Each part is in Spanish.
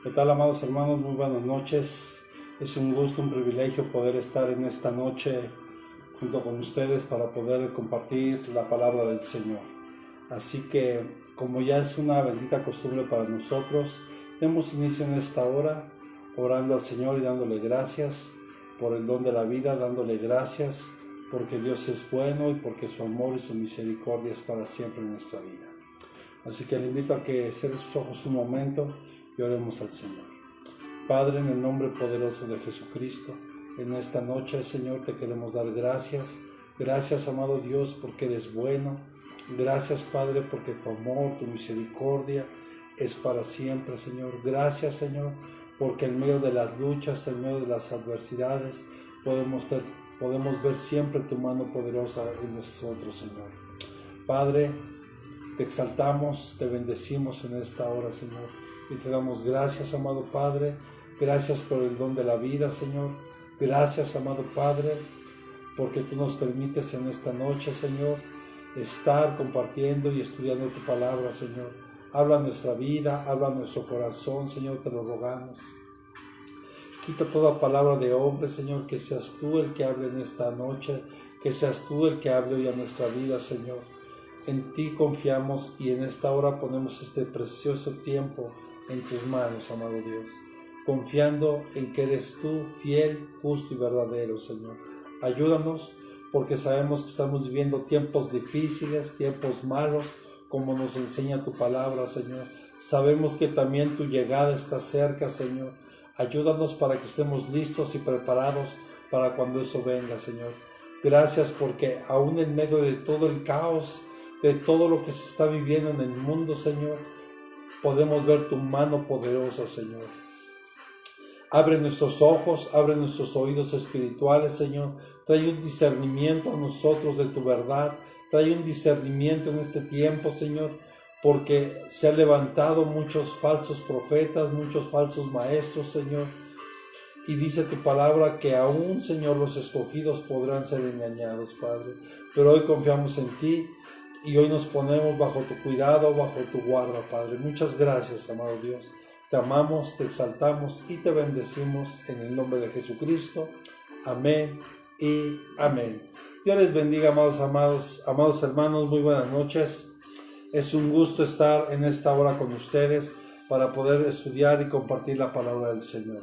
¿Qué tal, amados hermanos? Muy buenas noches. Es un gusto, un privilegio poder estar en esta noche junto con ustedes para poder compartir la palabra del Señor. Así que, como ya es una bendita costumbre para nosotros, demos inicio en esta hora orando al Señor y dándole gracias por el don de la vida, dándole gracias porque Dios es bueno y porque su amor y su misericordia es para siempre en nuestra vida. Así que le invito a que cierre sus ojos un momento y oremos al Señor. Padre, en el nombre poderoso de Jesucristo, en esta noche, Señor, te queremos dar gracias. Gracias, amado Dios, porque eres bueno. Gracias, Padre, porque tu amor, tu misericordia es para siempre, Señor. Gracias, Señor, porque en medio de las luchas, en medio de las adversidades, podemos ver siempre tu mano poderosa en nosotros, Señor. Padre, te exaltamos, te bendecimos en esta hora, Señor, y te damos gracias, amado Padre. Gracias por el don de la vida, Señor. Gracias, amado Padre, porque tú nos permites en esta noche, Señor, estar compartiendo y estudiando tu palabra, Señor. Habla nuestra vida, habla nuestro corazón, Señor, te lo rogamos. Quita toda palabra de hombre, Señor, que seas tú el que hable en esta noche, que seas tú el que hable hoy a nuestra vida, Señor. En ti confiamos y en esta hora ponemos este precioso tiempo en tus manos, amado Dios, confiando en que eres tú fiel, justo y verdadero, Señor. Ayúdanos porque sabemos que estamos viviendo tiempos difíciles, tiempos malos, como nos enseña tu palabra, Señor. Sabemos que también tu llegada está cerca, Señor. Ayúdanos para que estemos listos y preparados para cuando eso venga, Señor. Gracias porque aún en medio de todo el caos, de todo lo que se está viviendo en el mundo, Señor, podemos ver tu mano poderosa, Señor. Abre nuestros ojos, abre nuestros oídos espirituales, Señor. Trae un discernimiento a nosotros de tu verdad. Trae un discernimiento en este tiempo, Señor, porque se han levantado muchos falsos profetas, muchos falsos maestros, Señor. Y dice tu palabra que aún, Señor, los escogidos podrán ser engañados, Padre. Pero hoy confiamos en ti y hoy nos ponemos bajo tu cuidado, bajo tu guarda, Padre. Muchas gracias, amado Dios. Te amamos, te exaltamos y te bendecimos en el nombre de Jesucristo. Amén y amén. Dios les bendiga, amados hermanos. Muy buenas noches. Es un gusto estar en esta hora con ustedes para poder estudiar y compartir la palabra del Señor.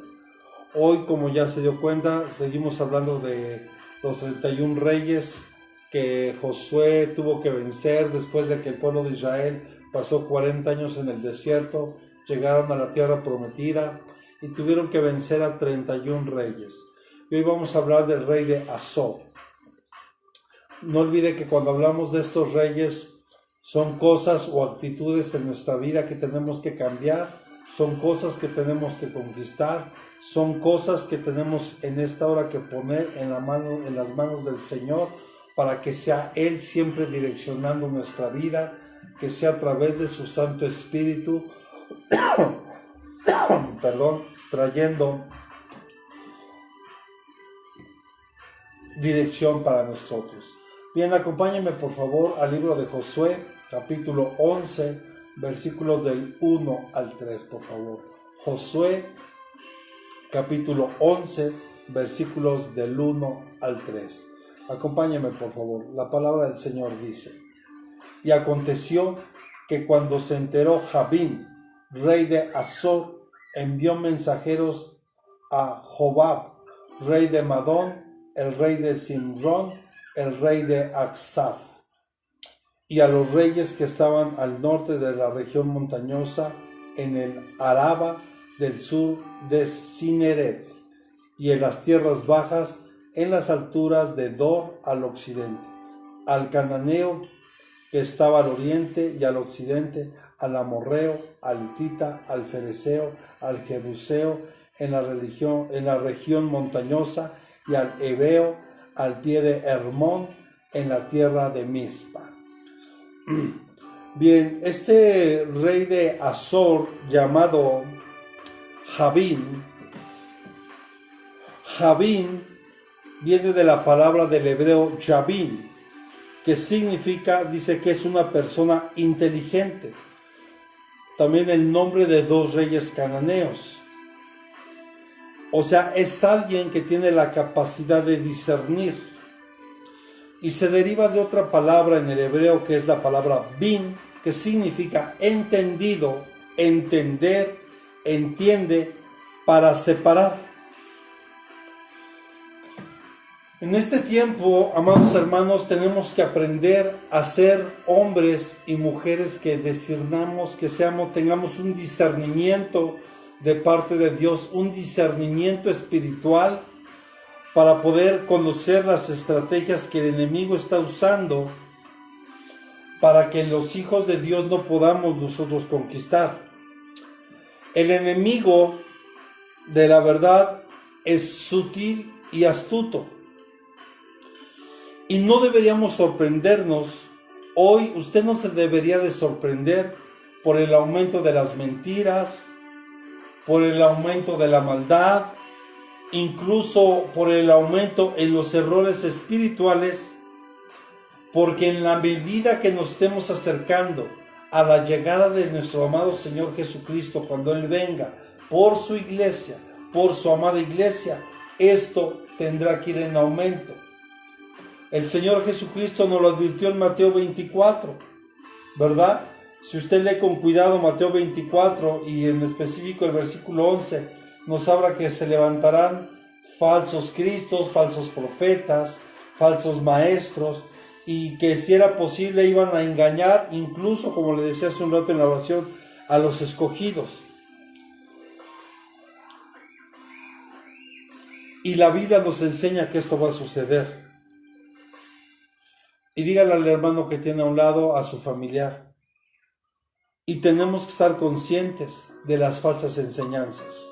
Hoy, como ya se dio cuenta, seguimos hablando de los 31 reyes que Josué tuvo que vencer después de que el pueblo de Israel pasó 40 años en el desierto. Llegaron a la tierra prometida y tuvieron que vencer a 31 reyes. Y hoy vamos a hablar del rey de Azor. No olvide que cuando hablamos de estos reyes son cosas o actitudes en nuestra vida que tenemos que cambiar, son cosas que tenemos que conquistar, son cosas que tenemos en esta hora que poner en las manos del Señor para que sea Él siempre direccionando nuestra vida, que sea a través de su Santo Espíritu, trayendo dirección para nosotros. Bien, acompáñenme por favor al libro de Josué, capítulo 11, versículos del 1 al 3, por favor. Josué, capítulo 11, versículos del 1 al 3. Acompáñenme, por favor. La palabra del Señor dice: Y aconteció que cuando se enteró Jabín, rey de Azor, envió mensajeros a Jobab, rey de Madón, el rey de Simrón, el rey de Aksaf, y a los reyes que estaban al norte de la región montañosa, en el Araba del sur de Cineret, y en las tierras bajas, en las alturas de Dor al occidente, al cananeo que estaba al oriente y al occidente, al amorreo, al hitita, al fereceo, al jebuseo, en la región montañosa, y al heveo, al pie de Hermón, en la tierra de Mizpa. Bien, este rey de Azor llamado Jabín viene de la palabra del hebreo Yabín, que significa, dice que es una persona inteligente. también el nombre de 2 reyes cananeos. O sea, es alguien que tiene la capacidad de discernir. Y se deriva de otra palabra en el hebreo que es la palabra bin, que significa entendido, entender, entiende, para separar. En este tiempo, amados hermanos, tenemos que aprender a ser hombres y mujeres que discernamos, tengamos un discernimiento de parte de Dios, un discernimiento espiritual para poder conocer las estrategias que el enemigo está usando para que los hijos de Dios no podamos nosotros conquistar. El enemigo de la verdad es sutil y astuto. Y no deberíamos sorprendernos. Hoy usted no se debería de sorprender por el aumento de las mentiras, por el aumento de la maldad, incluso por el aumento en los errores espirituales, porque en la medida que nos estemos acercando a la llegada de nuestro amado Señor Jesucristo, cuando Él venga por su iglesia, por su amada iglesia, esto tendrá que ir en aumento. El Señor Jesucristo nos lo advirtió en Mateo 24, ¿verdad? Si usted lee con cuidado Mateo 24 y en específico el versículo 11, nos habla que se levantarán falsos cristos, falsos profetas, falsos maestros, y que si era posible iban a engañar, incluso, como le decía hace un rato en la oración, a los escogidos. Y la Biblia nos enseña que esto va a suceder. Y dígale al hermano que tiene a un lado, a su familiar. Y tenemos que estar conscientes de las falsas enseñanzas,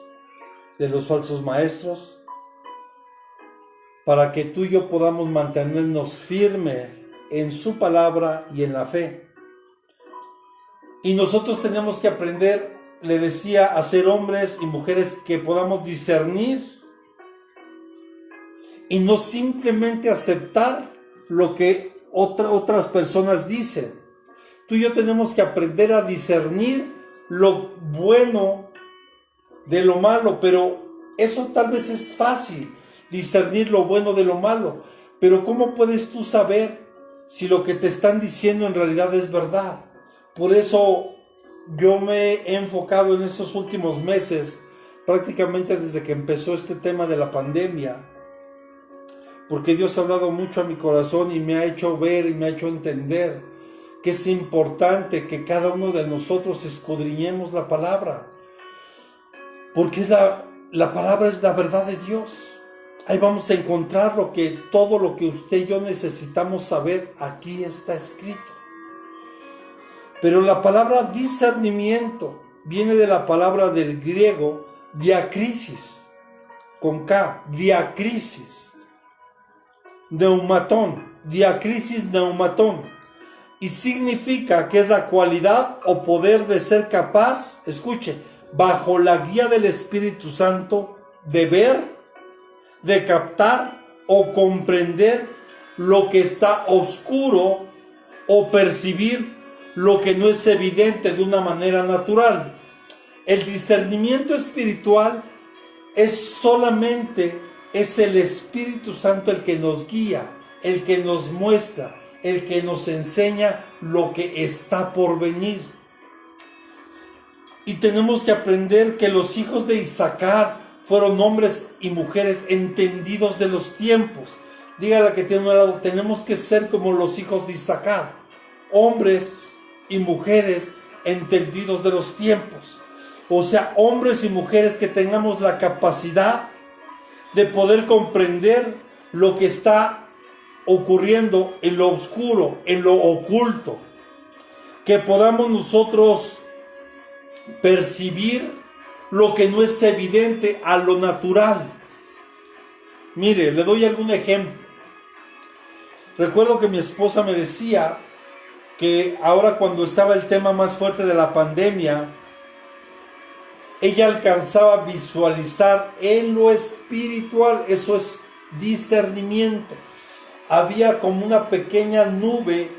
de los falsos maestros, para que tú y yo podamos mantenernos firmes en su palabra y en la fe. Y nosotros tenemos que aprender, le decía, a ser hombres y mujeres que podamos discernir y no simplemente aceptar lo que otras personas dicen. Tú y yo tenemos que aprender a discernir lo bueno de lo malo, pero eso tal vez es fácil, discernir lo bueno de lo malo. Pero ¿cómo puedes tú saber si lo que te están diciendo en realidad es verdad? Por eso yo me he enfocado en estos últimos meses, prácticamente desde que empezó este tema de la pandemia, porque Dios ha hablado mucho a mi corazón y me ha hecho ver y me ha hecho entender que es importante que cada uno de nosotros escudriñemos la palabra, porque la palabra es la verdad de Dios. Ahí vamos a encontrar todo lo que usted y yo necesitamos saber, aquí está escrito. Pero la palabra discernimiento viene de la palabra del griego diacrisis, con K, diacrisis, neumatón, diacrisis neumatón, y significa que es la cualidad o poder de ser capaz, escuche, bajo la guía del Espíritu Santo, de ver, de captar o comprender lo que está oscuro o percibir lo que no es evidente de una manera natural. El discernimiento espiritual es el Espíritu Santo el que nos guía, el que nos muestra, el que nos enseña lo que está por venir. Y tenemos que aprender que los hijos de Isaacar fueron hombres y mujeres entendidos de los tiempos. Dígale que tiene a un lado, tenemos que ser como los hijos de Isaacar, hombres y mujeres entendidos de los tiempos. O sea, hombres y mujeres que tengamos la capacidad de poder comprender lo que está ocurriendo en lo oscuro, en lo oculto. Que podamos nosotros percibir lo que no es evidente a lo natural. Mire, le doy algún ejemplo. Recuerdo que mi esposa me decía que ahora, cuando estaba el tema más fuerte de la pandemia, ella alcanzaba a visualizar en lo espiritual, eso es discernimiento. Había como una pequeña nube,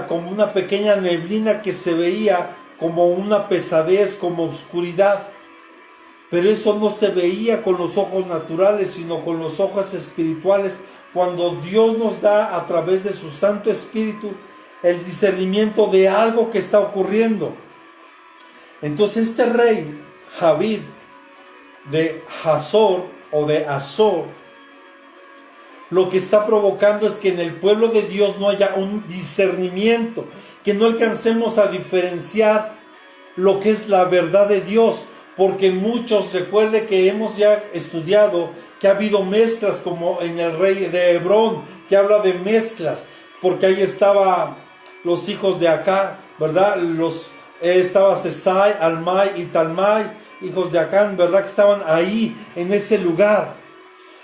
como una pequeña neblina que se veía como una pesadez, como oscuridad. Pero eso no se veía con los ojos naturales, sino con los ojos espirituales, cuando Dios nos da a través de su Santo Espíritu el discernimiento de algo que está ocurriendo. Entonces este rey, Javid, de Hazor o de Azor, lo que está provocando es que en el pueblo de Dios no haya un discernimiento, que no alcancemos a diferenciar lo que es la verdad de Dios, porque muchos, recuerde que hemos ya estudiado que ha habido mezclas, como en el rey de Hebrón, que habla de mezclas, porque ahí estaban los hijos de Acá, ¿verdad? Estaba Sesai, Almai y Talmai, hijos de Acán, ¿verdad? Que estaban ahí, en ese lugar.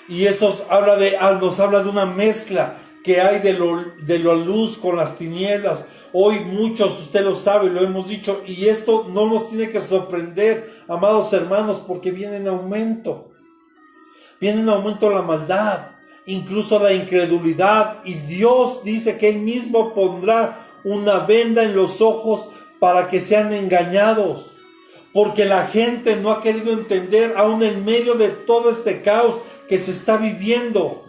Y eso nos habla de una mezcla que hay de la luz con las tinieblas. Hoy muchos, usted lo sabe, lo hemos dicho, y esto no nos tiene que sorprender, amados hermanos, porque viene en aumento. Viene en aumento la maldad, incluso la incredulidad, y Dios dice que Él mismo pondrá una venda en los ojos para que sean engañados. Porque la gente no ha querido entender, aún en medio de todo este caos que se está viviendo.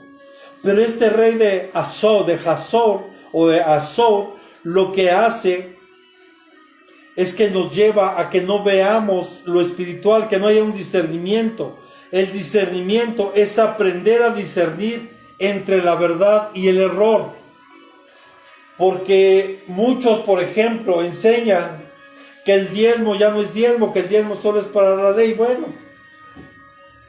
Pero este rey de Hazor, lo que hace es que nos lleva a que no veamos lo espiritual, que no haya un discernimiento. El discernimiento es aprender a discernir entre la verdad y el error. Porque muchos, por ejemplo, enseñan que el diezmo ya no es diezmo, que el diezmo solo es para la ley. Bueno,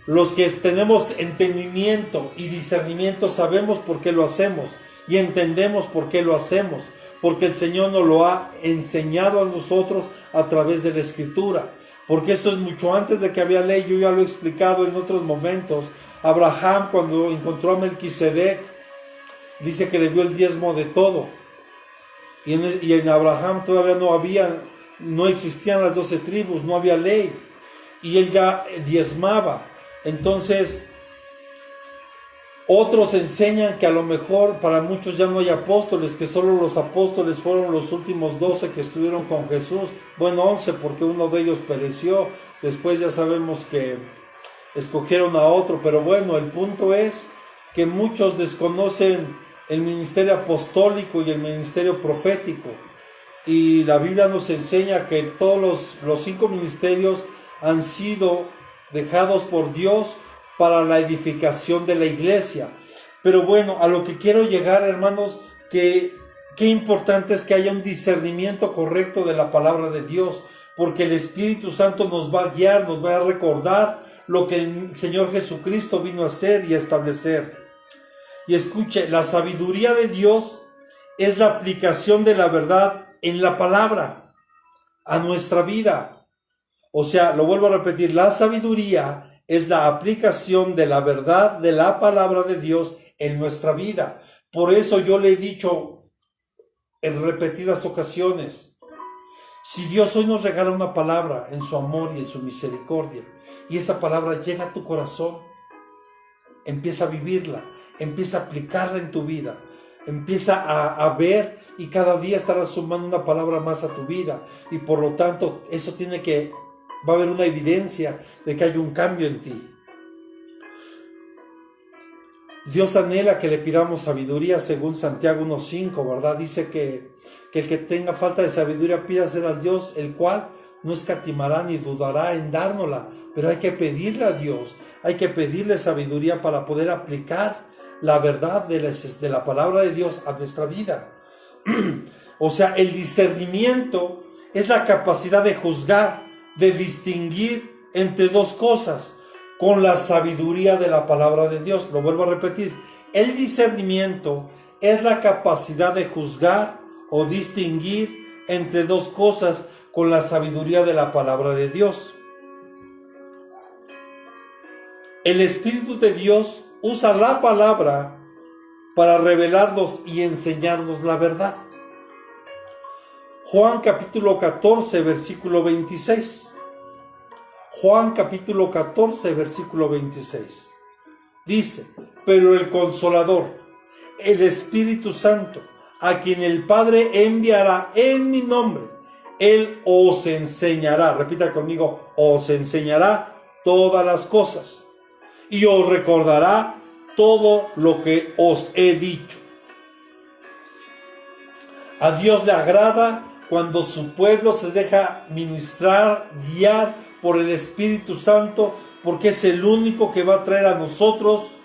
los que tenemos entendimiento y discernimiento sabemos por qué lo hacemos y entendemos por qué lo hacemos, porque el Señor nos lo ha enseñado a nosotros a través de la Escritura, porque eso es mucho antes de que había ley. Yo ya lo he explicado en otros momentos. Abraham, cuando encontró a Melquisedec, dice que le dio el diezmo de todo, y en Abraham todavía no existían las 12 tribus, no había ley, y él ya diezmaba. Entonces, otros enseñan que a lo mejor para muchos ya no hay apóstoles, que solo los apóstoles fueron los últimos 12 que estuvieron con Jesús. Bueno, 11, porque uno de ellos pereció. Después ya sabemos que escogieron a otro, pero bueno, el punto es que muchos desconocen el ministerio apostólico y el ministerio profético. Y la Biblia nos enseña que todos los 5 ministerios han sido dejados por Dios para la edificación de la iglesia. Pero bueno, a lo que quiero llegar, hermanos, que qué importante es que haya un discernimiento correcto de la palabra de Dios, porque el Espíritu Santo nos va a guiar, nos va a recordar lo que el Señor Jesucristo vino a hacer y a establecer. Y escuche, la sabiduría de Dios es la aplicación de la verdad en la palabra a nuestra vida. O sea, lo vuelvo a repetir, la sabiduría es la aplicación de la verdad de la palabra de Dios en nuestra vida. Por eso yo le he dicho en repetidas ocasiones, si Dios hoy nos regala una palabra en su amor y en su misericordia, y esa palabra llega a tu corazón, empieza a vivirla, empieza a aplicarla en tu vida, empieza a ver, y cada día estarás sumando una palabra más a tu vida, y por lo tanto eso va a haber una evidencia de que hay un cambio en ti. Dios anhela que le pidamos sabiduría, según Santiago 1:5, ¿verdad? Dice que el que tenga falta de sabiduría pídasela al Dios, el cual no escatimará ni dudará en dárnosla. Pero hay que pedirle a Dios, hay que pedirle sabiduría para poder aplicar la verdad de la palabra de Dios a nuestra vida. O sea, el discernimiento es la capacidad de juzgar, de distinguir entre dos cosas con la sabiduría de la palabra de Dios. Lo vuelvo a repetir, el discernimiento es la capacidad de juzgar o distinguir entre dos cosas con la sabiduría de la palabra de Dios. El Espíritu de Dios usa la palabra para revelarnos y enseñarnos la verdad. Juan capítulo 14, versículo 26. Juan capítulo 14, versículo 26. Dice, pero el Consolador, el Espíritu Santo, a quien el Padre enviará en mi nombre, Él os enseñará, repita conmigo, os enseñará todas las cosas y os recordará todo lo que os he dicho. A Dios le agrada cuando su pueblo se deja ministrar, guiar por el Espíritu Santo, porque es el único que va a traer a nosotros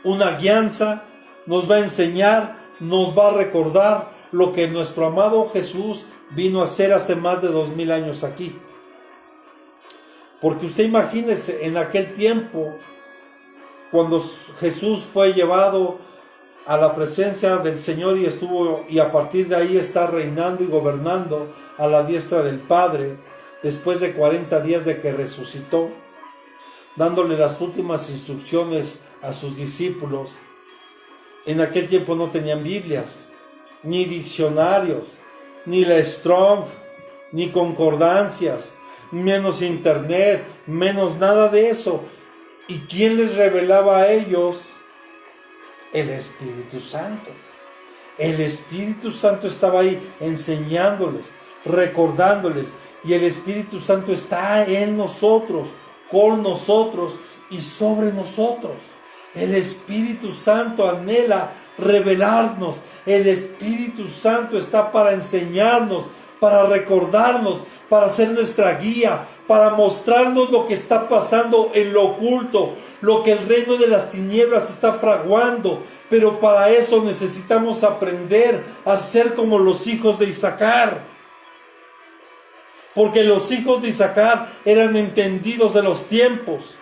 una guianza, nos va a enseñar, nos va a recordar lo que nuestro amado Jesús vino a hacer hace más de 2000 años aquí. Porque usted imagínese, en aquel tiempo, cuando Jesús fue llevado a la presencia del Señor y a partir de ahí está reinando y gobernando a la diestra del Padre, después de 40 días de que resucitó, dándole las últimas instrucciones a sus discípulos. En aquel tiempo no tenían Biblias, ni diccionarios, ni la Strong, ni concordancias, menos internet, menos nada de eso. ¿Y quién les revelaba a ellos? El Espíritu Santo. El Espíritu Santo estaba ahí enseñándoles, recordándoles, y el Espíritu Santo está en nosotros, con nosotros y sobre nosotros. El Espíritu Santo anhela revelarnos. El Espíritu Santo está para enseñarnos, para recordarnos, para ser nuestra guía, para mostrarnos lo que está pasando en lo oculto, lo que el reino de las tinieblas está fraguando. Pero para eso necesitamos aprender a ser como los hijos de Isaacar. Porque los hijos de Isaacar eran entendidos de los tiempos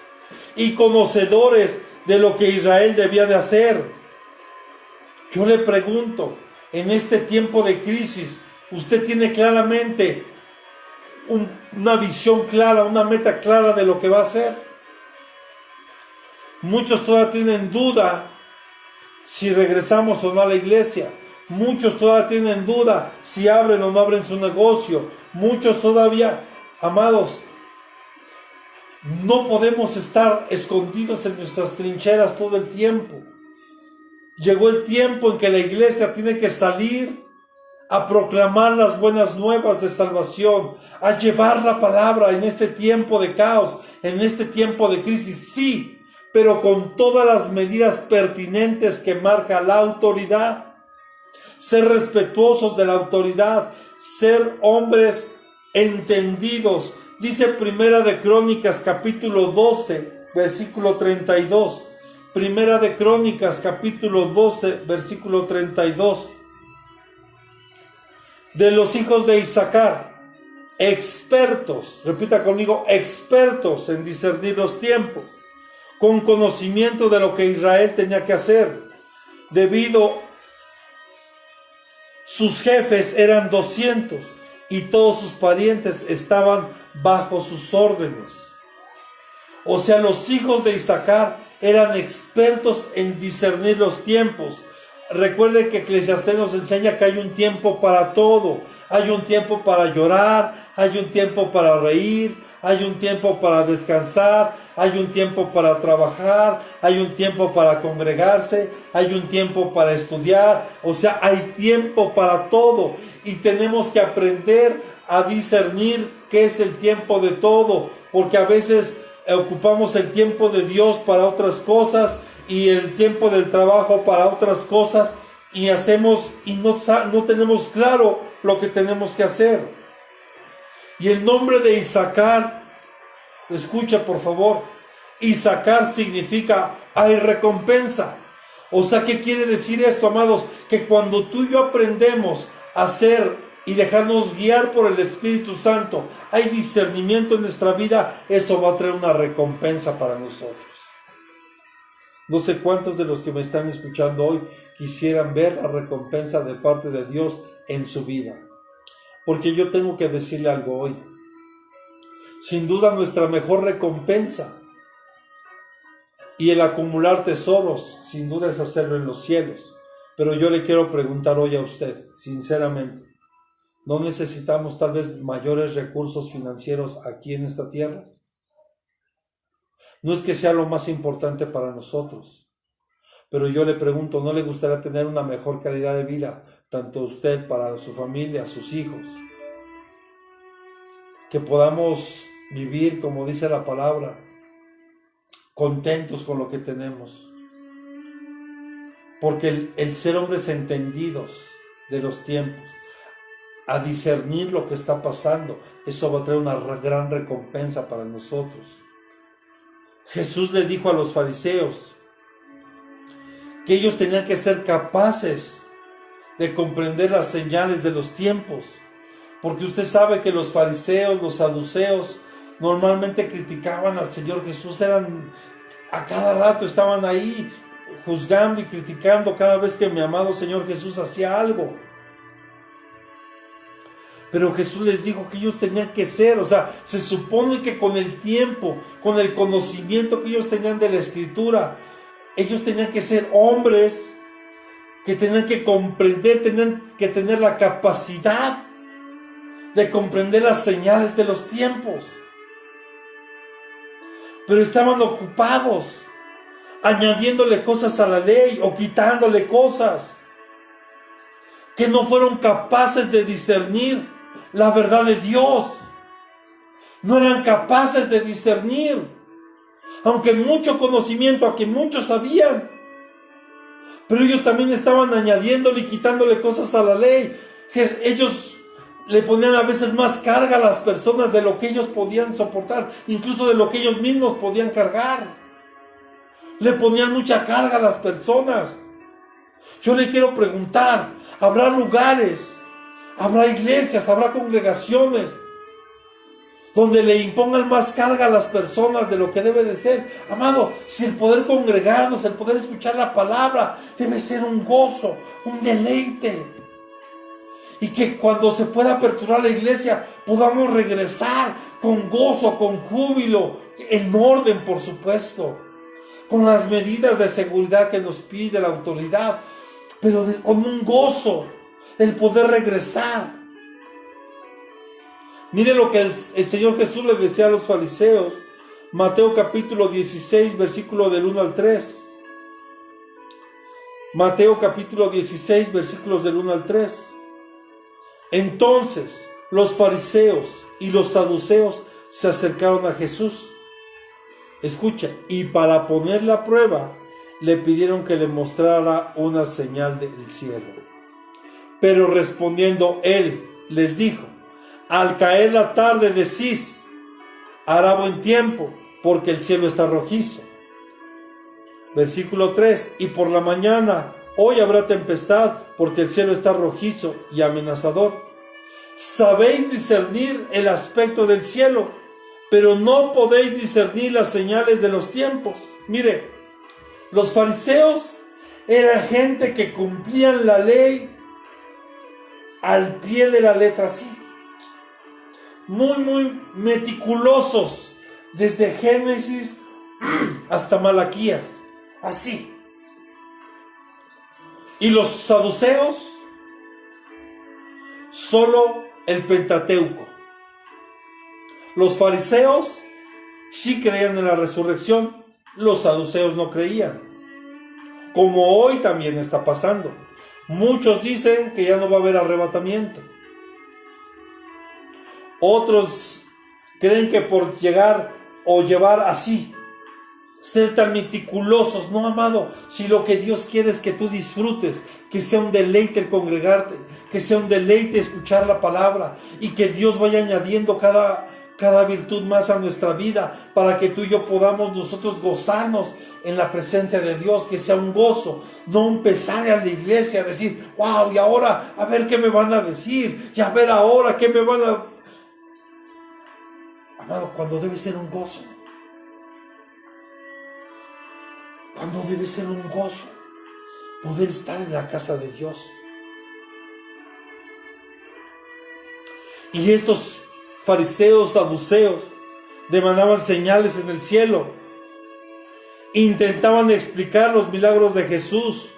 y conocedores de lo que Israel debía de hacer. Yo le pregunto, en este tiempo de crisis, ¿usted tiene claramente una visión clara, una meta clara de lo que va a hacer? Muchos todavía tienen duda si regresamos o no a la iglesia. Muchos todavía tienen duda si abren o no abren su negocio. Muchos todavía, amados, no podemos estar escondidos en nuestras trincheras todo el tiempo. Llegó el tiempo en que la iglesia tiene que salir a proclamar las buenas nuevas de salvación, a llevar la palabra en este tiempo de caos, en este tiempo de crisis, sí, pero con todas las medidas pertinentes que marca la autoridad. Ser respetuosos de la autoridad, ser hombres entendidos. Dice Primera de Crónicas capítulo 12, versículo 32. Primera de Crónicas capítulo 12, versículo 32. De los hijos de Isaacar, expertos, repita conmigo, expertos en discernir los tiempos, con conocimiento de lo que Israel tenía que hacer, debido sus jefes eran 200 y todos sus parientes estaban bajo sus órdenes. O sea, los hijos de Isaacar eran expertos en discernir los tiempos. Recuerde que Eclesiastés nos enseña que hay un tiempo para todo. Hay un tiempo para llorar, hay un tiempo para reír, hay un tiempo para descansar, hay un tiempo para trabajar, hay un tiempo para congregarse, hay un tiempo para estudiar. O sea, hay tiempo para todo y tenemos que aprender a discernir qué es el tiempo de todo, porque a veces ocupamos el tiempo de Dios para otras cosas y el tiempo del trabajo para otras cosas y hacemos y no tenemos claro lo que tenemos que hacer. Y el nombre de Isaacar, escucha por favor, Isaacar significa hay recompensa. O sea, ¿qué quiere decir esto, amados? Que cuando tú y yo aprendemos a hacer y dejarnos guiar por el Espíritu Santo, hay discernimiento en nuestra vida, eso va a traer una recompensa para nosotros. No sé cuántos de los que me están escuchando hoy quisieran ver la recompensa de parte de Dios en su vida. Porque yo tengo que decirle algo hoy. Sin duda nuestra mejor recompensa y el acumular tesoros, sin duda es hacerlo en los cielos. Pero yo le quiero preguntar hoy a usted, sinceramente, ¿no necesitamos tal vez mayores recursos financieros aquí en esta tierra? No es que sea lo más importante para nosotros, pero yo le pregunto, ¿no le gustaría tener una mejor calidad de vida, tanto usted, para su familia, sus hijos? que podamos vivir, como dice la palabra, contentos con lo que tenemos. Porque el ser hombres entendidos de los tiempos, a discernir lo que está pasando, eso va a traer una gran recompensa para nosotros. Jesús le dijo a los fariseos que ellos tenían que ser capaces de comprender las señales de los tiempos, porque usted sabe que los fariseos, los saduceos, normalmente criticaban al Señor Jesús, a cada rato estaban ahí juzgando y criticando cada vez que mi amado Señor Jesús hacía algo. Pero Jesús les dijo que ellos tenían que ser, se supone que con el tiempo, con el conocimiento que ellos tenían de la Escritura, ellos tenían que ser hombres que tenían que comprender, tenían que tener la capacidad de comprender las señales de los tiempos. Pero estaban ocupados añadiéndole cosas a la ley o quitándole cosas, que no fueron capaces de discernir la verdad de Dios. No eran capaces de discernir, aunque mucho conocimiento, aunque muchos sabían, pero ellos también estaban añadiéndole y quitándole cosas a la ley. Ellos le ponían a veces más carga a las personas de lo que ellos podían soportar, incluso de lo que ellos mismos podían cargar. Le ponían mucha carga a las personas. Yo le quiero preguntar, ¿habrá lugares, habrá iglesias, habrá congregaciones donde le impongan más carga a las personas de lo que debe de ser? Amado, si el poder congregarnos, el poder escuchar la palabra, debe ser un gozo, un deleite. Y que cuando se pueda aperturar la iglesia, podamos regresar con gozo, con júbilo, en orden, por supuesto, con las medidas de seguridad que nos pide la autoridad, pero con un gozo, el poder regresar. Mire lo que el Señor Jesús le decía a los fariseos, Mateo capítulo 16, versículo del 1 al 3. Mateo capítulo 16, versículos del 1 al 3. Entonces los fariseos y los saduceos se acercaron a Jesús. Escucha, y para ponerle a prueba, le pidieron que le mostrara una señal del cielo. Pero respondiendo él, les dijo: al caer la tarde decís, hará buen tiempo, porque el cielo está rojizo. Versículo 3, y por la mañana, hoy habrá tempestad, porque el cielo está rojizo y amenazador. Sabéis discernir el aspecto del cielo, pero no podéis discernir las señales de los tiempos. Mire, los fariseos eran gente que cumplían la ley al pie de la letra, así. Muy meticulosos, desde Génesis hasta Malaquías, así. Y los saduceos, solo el Pentateuco. Los fariseos sí creían en la resurrección, los saduceos no creían, como hoy también está pasando. Muchos dicen que ya no va a haber arrebatamiento. Otros creen que por llegar o llevar así, ser tan meticulosos. No, amado, si lo que Dios quiere es que tú disfrutes, que sea un deleite el congregarte, que sea un deleite escuchar la palabra, y que Dios vaya añadiendo cada virtud más a nuestra vida, para que tú y yo podamos nosotros gozarnos en la presencia de Dios, que sea un gozo, no un pesar a la iglesia, decir, wow, y ahora a ver qué me van a decir, y a ver ahora qué me van a... Amado, cuando debe ser un gozo, cuando debe ser un gozo poder estar en la casa de Dios. Y estos fariseos, saduceos, demandaban señales en el cielo, intentaban explicar los milagros de Jesús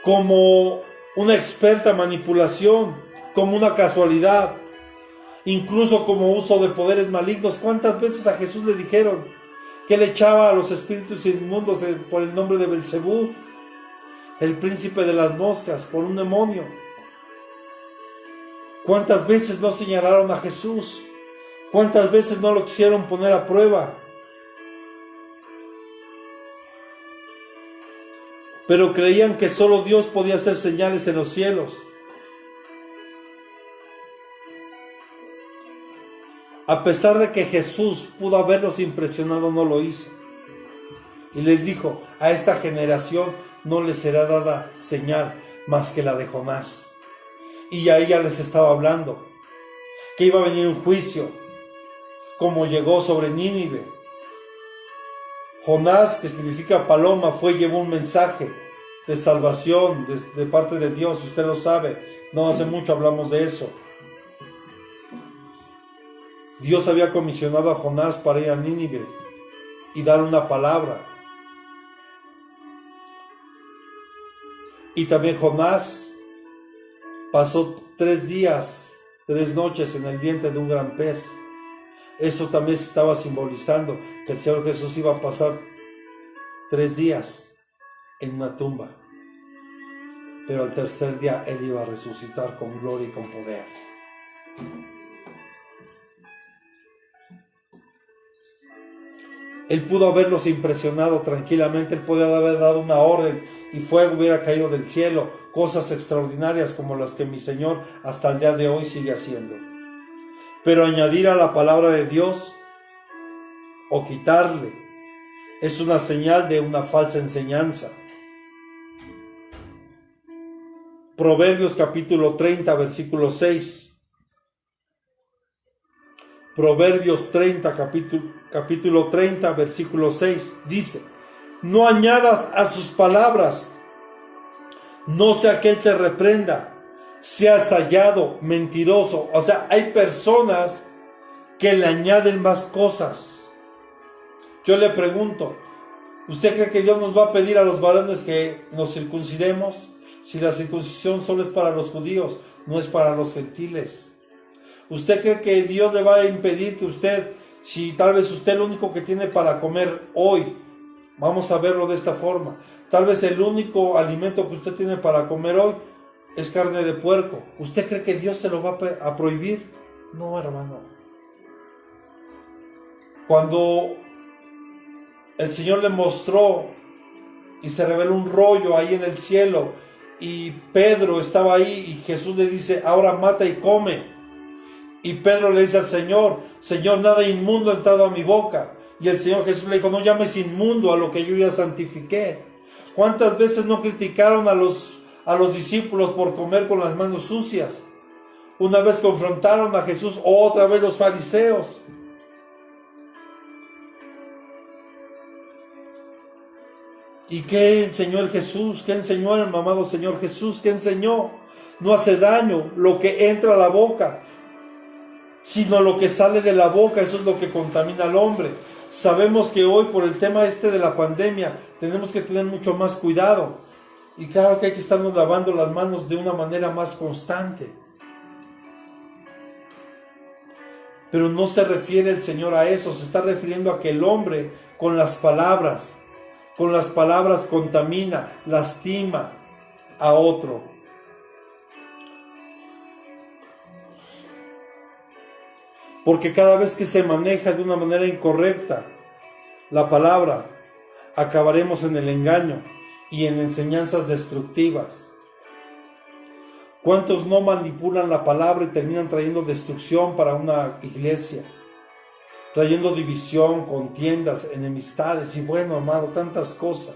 como una experta manipulación, como una casualidad, incluso como uso de poderes malignos. ¿Cuántas veces a Jesús le dijeron que él echaba a los espíritus inmundos por el nombre de Belcebú, el príncipe de las moscas, por un demonio? ¿Cuántas veces no señalaron a Jesús? ¿Cuántas veces no lo quisieron poner a prueba? Pero creían que solo Dios podía hacer señales en los cielos. A pesar de que Jesús pudo haberlos impresionado, no lo hizo. Y les dijo, a esta generación no les será dada señal más que la de Jonás. Y a ella les estaba hablando, que iba a venir un juicio, como llegó sobre Nínive. Jonás, que significa paloma, fue y llevó un mensaje de salvación de parte de Dios. Usted lo sabe, no hace mucho hablamos de eso. Dios había comisionado a Jonás para ir a Nínive y dar una palabra. Y también Jonás pasó 3 días, 3 noches en el vientre de un gran pez. Eso también se estaba simbolizando que el Señor Jesús iba a pasar 3 días en una tumba. Pero al tercer día Él iba a resucitar con gloria y con poder. Él pudo haberlos impresionado tranquilamente, Él podía haber dado una orden y fuego hubiera caído del cielo, cosas extraordinarias como las que mi Señor hasta el día de hoy sigue haciendo. Pero añadir a la palabra de Dios o quitarle es una señal de una falsa enseñanza. Proverbios capítulo 30, versículo 6. Proverbios 30, capítulo 30, versículo 6, dice, no añadas a sus palabras, no sea que Él te reprenda, seas hallado mentiroso. O sea, hay personas que le añaden más cosas. Yo le pregunto, ¿usted cree que Dios nos va a pedir a los varones que nos circuncidemos? Si la circuncisión solo es para los judíos, no es para los gentiles. ¿Usted cree que Dios le va a impedir que usted, si tal vez usted es lo único que tiene para comer hoy, vamos a verlo de esta forma, tal vez el único alimento que usted tiene para comer hoy es carne de puerco, ¿usted cree que Dios se lo va a prohibir? No, hermano. Cuando el Señor le mostró y se reveló un rollo ahí en el cielo y Pedro estaba ahí y Jesús le dice, ahora mata y come. Y Pedro le dice al Señor, Señor, nada inmundo ha entrado a mi boca. Y el Señor Jesús le dijo, no llames inmundo a lo que yo ya santifiqué. ¿Cuántas veces no criticaron a los discípulos por comer con las manos sucias? Una vez confrontaron a Jesús, otra vez los fariseos. ¿Y qué enseñó el Jesús? ¿Qué enseñó el amado Señor Jesús? ¿Qué enseñó? No hace daño lo que entra a la boca, sino lo que sale de la boca. Eso es lo que contamina al hombre. Sabemos que hoy, por el tema de la pandemia, tenemos que tener mucho más cuidado. Y claro que hay que estarnos lavando las manos de una manera más constante. Pero no se refiere el Señor a eso. Se está refiriendo a que el hombre con las palabras contamina, lastima a otro. Porque cada vez que se maneja de una manera incorrecta la palabra, acabaremos en el engaño y en enseñanzas destructivas. ¿Cuántos no manipulan la palabra y terminan trayendo destrucción para una iglesia? Trayendo división, contiendas, enemistades y bueno, amado, tantas cosas.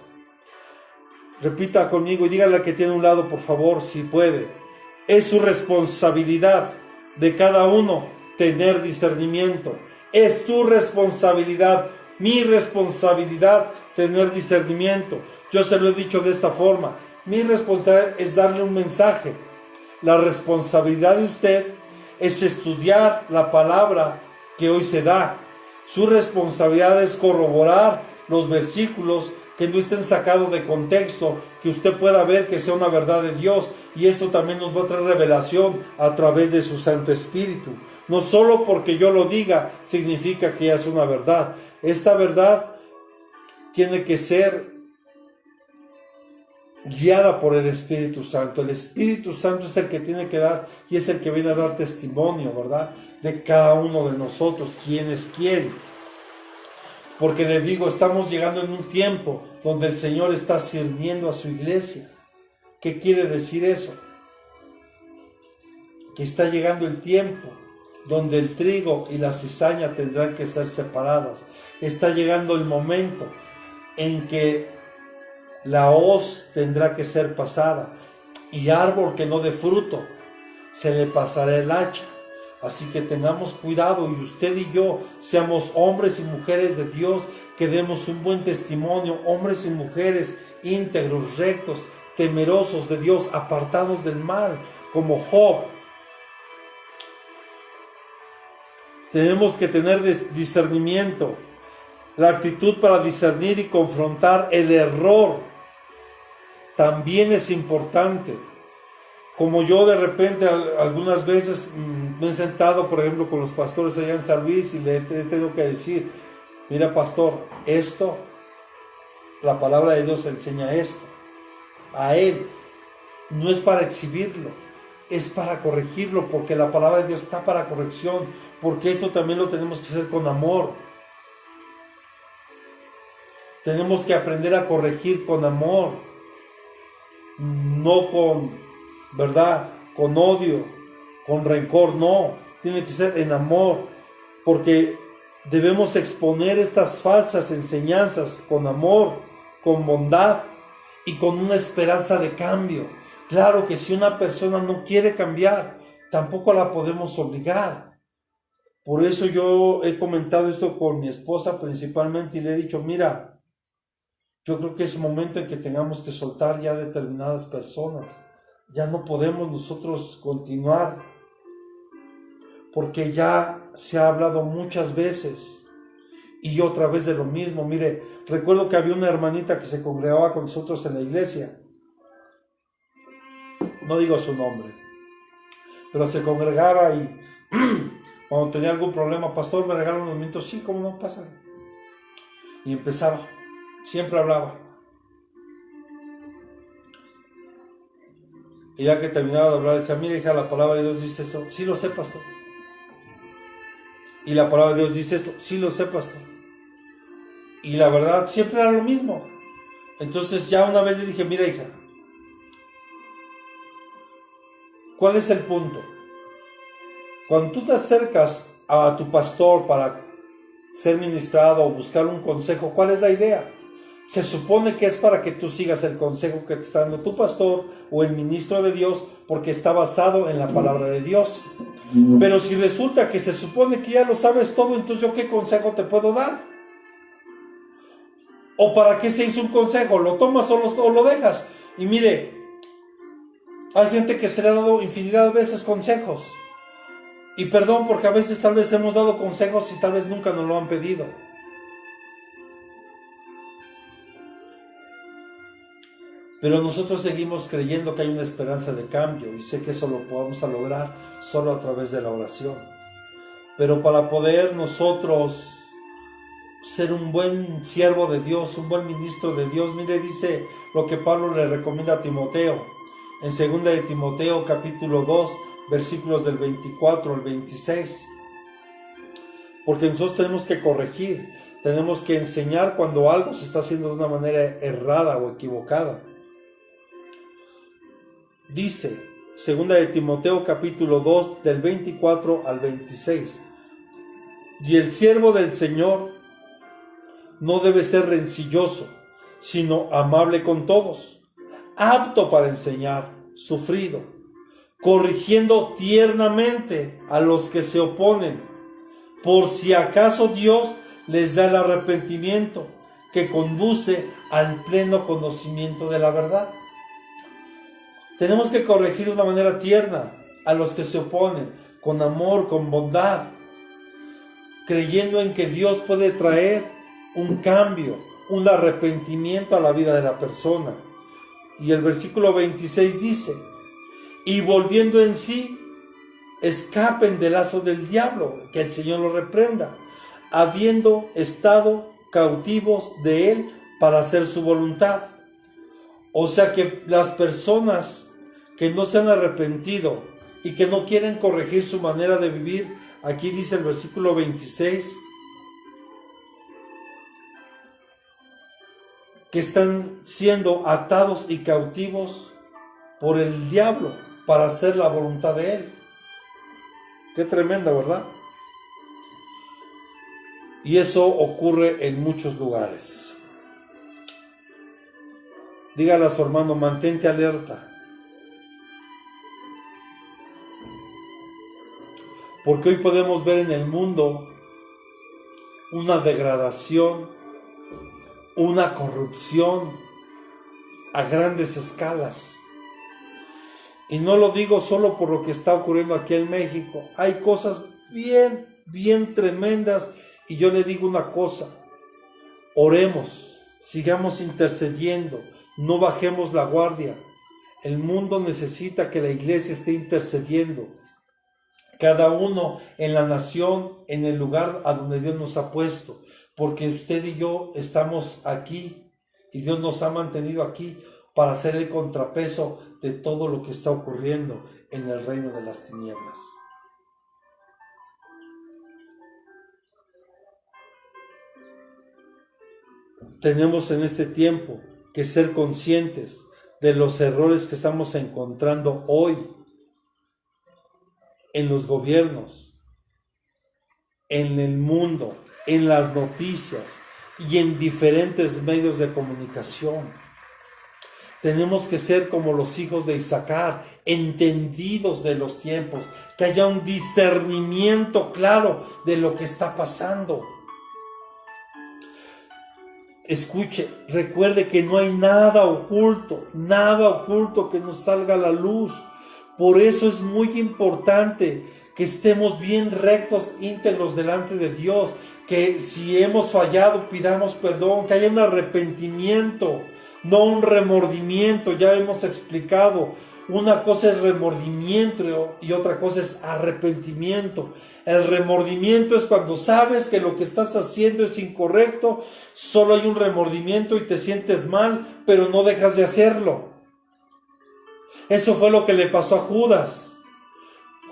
Repita conmigo y dígale al que tiene a un lado, por favor, si puede. Es su responsabilidad de cada uno tener discernimiento. Es tu responsabilidad, mi responsabilidad, tener discernimiento. Yo se lo he dicho de esta forma. Mi responsabilidad es darle un mensaje. La responsabilidad de usted es estudiar la palabra que hoy se da. Su responsabilidad es corroborar los versículos que no estén sacados de contexto, que usted pueda ver que sea una verdad de Dios. Y esto también nos va a traer revelación a través de su Santo Espíritu. No solo porque yo lo diga significa que ya es una verdad. Esta verdad tiene que ser guiada por el Espíritu Santo. El Espíritu Santo es el que tiene que dar y es el que viene a dar testimonio, ¿verdad? De cada uno de nosotros, quién es quién. Porque les digo, estamos llegando en un tiempo donde el Señor está sirviendo a su iglesia. ¿Qué quiere decir eso? Que está llegando el tiempo donde el trigo y la cizaña tendrán que ser separadas. Está llegando el momento en que la hoz tendrá que ser pasada y árbol que no dé fruto se le pasará el hacha. Así que tengamos cuidado y usted y yo seamos hombres y mujeres de Dios, que demos un buen testimonio, hombres y mujeres íntegros, rectos, temerosos de Dios, apartados del mal, como Job. Tenemos que tener discernimiento, la actitud para discernir y confrontar el error. También es importante. Como yo de repente algunas veces me he sentado, por ejemplo, con los pastores allá en San Luis y le he tenido que decir, mira pastor, esto, la palabra de Dios enseña esto. A él no es para exhibirlo, es para corregirlo, porque la palabra de Dios está para corrección, porque esto también lo tenemos que hacer con amor. Tenemos que aprender a corregir con amor, no con, ¿verdad?, con odio, con rencor, no, tiene que ser en amor, porque debemos exponer estas falsas enseñanzas con amor, con bondad y con una esperanza de cambio. Claro que si una persona no quiere cambiar, tampoco la podemos obligar. Por eso yo he comentado esto con mi esposa principalmente y le he dicho, mira, yo creo que es momento en que tengamos que soltar ya determinadas personas. Ya no podemos nosotros continuar, porque ya se ha hablado muchas veces y otra vez de lo mismo. Mire, recuerdo que había una hermanita que se congregaba con nosotros en la iglesia. No digo su nombre, pero se congregaba y cuando tenía algún problema, pastor, me regalan unos minutos, sí, ¿cómo no pasa? Y empezaba, siempre hablaba. Y ya que terminaba de hablar, decía, mira hija, la palabra de Dios dice esto, sí lo sé, pastor. Y la palabra de Dios dice esto, sí lo sé, pastor. Y la verdad, siempre era lo mismo. Entonces ya una vez le dije, mira hija, ¿cuál es el punto? Cuando tú te acercas a tu pastor para ser ministrado o buscar un consejo, ¿cuál es la idea? Se supone que es para que tú sigas el consejo que te está dando tu pastor o el ministro de Dios, porque está basado en la palabra de Dios. Pero si resulta que se supone que ya lo sabes todo, entonces ¿yo qué consejo te puedo dar? ¿O para qué se hizo un consejo? ¿Lo tomas o lo dejas? Y mire, hay gente que se le ha dado infinidad de veces consejos. Y perdón, porque a veces tal vez hemos dado consejos y tal vez nunca nos lo han pedido. Pero nosotros seguimos creyendo que hay una esperanza de cambio y sé que eso lo podemos lograr solo a través de la oración. Pero para poder nosotros ser un buen siervo de Dios, un buen ministro de Dios, mire, dice lo que Pablo le recomienda a Timoteo en 2 de Timoteo capítulo 2, versículos del 24 al 26. Porque nosotros tenemos que corregir, tenemos que enseñar cuando algo se está haciendo de una manera errada o equivocada. Dice, 2 de Timoteo capítulo 2, del 24 al 26. Y el siervo del Señor no debe ser rencilloso, sino amable con todos, apto para enseñar, sufrido, corrigiendo tiernamente a los que se oponen, por si acaso Dios les da el arrepentimiento que conduce al pleno conocimiento de la verdad. Tenemos que corregir de una manera tierna a los que se oponen, con amor, con bondad, creyendo en que Dios puede traer un cambio, un arrepentimiento a la vida de la persona. Y el versículo 26 dice, y volviendo en sí, escapen del lazo del diablo, que el Señor lo reprenda, habiendo estado cautivos de él para hacer su voluntad. O sea que las personas que no se han arrepentido y que no quieren corregir su manera de vivir, aquí dice el versículo 26, que están siendo atados y cautivos por el diablo para hacer la voluntad de él. Qué tremenda, ¿verdad? Y eso ocurre en muchos lugares. Dígale a su hermano, mantente alerta. Porque hoy podemos ver en el mundo una degradación, una corrupción a grandes escalas. Y no lo digo solo por lo que está ocurriendo aquí en México. Hay cosas bien tremendas. Y yo le digo una cosa, oremos, sigamos intercediendo, no bajemos la guardia. El mundo necesita que la iglesia esté intercediendo. Cada uno en la nación, en el lugar a donde Dios nos ha puesto. Porque usted y yo estamos aquí y Dios nos ha mantenido aquí para hacer el contrapeso de todo lo que está ocurriendo en el reino de las tinieblas. Tenemos en este tiempo que ser conscientes de los errores que estamos encontrando hoy en los gobiernos, en el mundo, en las noticias y en diferentes medios de comunicación. Tenemos que ser como los hijos de Isaacar, entendidos de los tiempos, que haya un discernimiento claro de lo que está pasando. Escuche, recuerde que no hay nada oculto que nos salga a la luz. Por eso es muy importante que estemos bien rectos, íntegros delante de Dios, que si hemos fallado pidamos perdón, que haya un arrepentimiento, no un remordimiento. Ya hemos explicado, una cosa es remordimiento y otra cosa es arrepentimiento. El remordimiento es cuando sabes que lo que estás haciendo es incorrecto, solo hay un remordimiento y te sientes mal, pero no dejas de hacerlo. Eso fue lo que le pasó a Judas.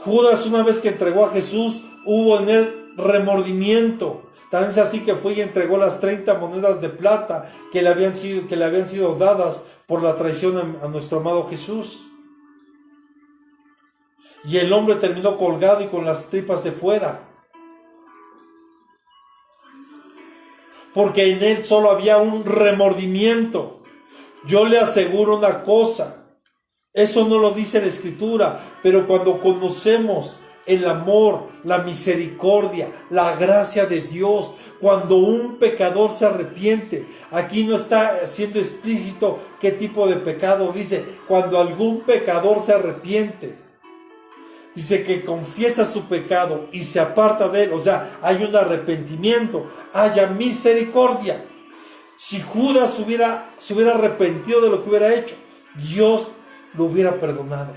Judas, una vez que entregó a Jesús, hubo en él remordimiento. Tan es así que fue y entregó las 30 monedas de plata que le habían sido dadas por la traición a nuestro amado Jesús. Y el hombre terminó colgado y con las tripas de fuera. Porque en él solo había un remordimiento. Yo le aseguro una cosa, eso no lo dice la Escritura, pero cuando conocemos el amor, la misericordia, la gracia de Dios, cuando un pecador se arrepiente, aquí no está siendo explícito qué tipo de pecado, dice, cuando algún pecador se arrepiente, dice que confiesa su pecado y se aparta de él, o sea, hay un arrepentimiento, haya misericordia. Si Judas se hubiera arrepentido de lo que hubiera hecho, Dios lo hubiera perdonado.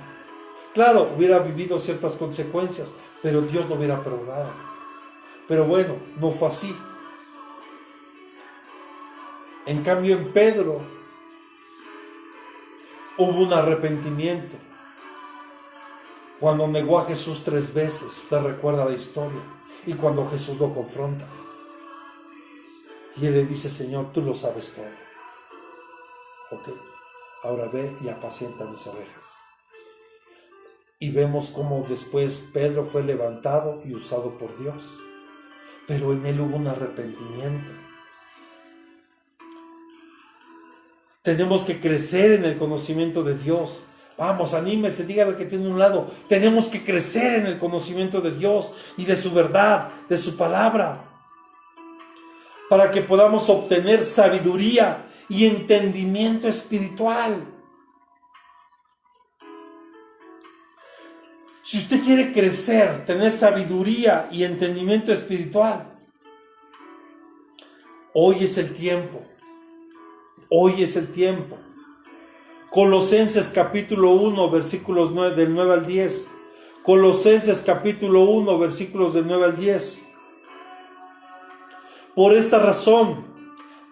Claro, hubiera vivido ciertas consecuencias, pero Dios lo hubiera perdonado. Pero bueno, no fue así. En cambio, en Pedro hubo un arrepentimiento. Cuando negó a Jesús 3 veces, usted recuerda la historia, y cuando Jesús lo confronta. Y él le dice, Señor, tú lo sabes todo. Ok, ahora ve y apacienta mis ovejas. Y vemos cómo después Pedro fue levantado y usado por Dios. Pero en él hubo un arrepentimiento. Tenemos que crecer en el conocimiento de Dios. Vamos, anímese, dígale al que tiene a un lado. Tenemos que crecer en el conocimiento de Dios y de su verdad, de su palabra, para que podamos obtener sabiduría y entendimiento espiritual. Si usted quiere crecer, tener sabiduría y entendimiento espiritual, hoy es el tiempo. Hoy es el tiempo. Colosenses capítulo 1, versículos del 9 al 10. Colosenses capítulo 1, versículos del 9 al 10. Por esta razón,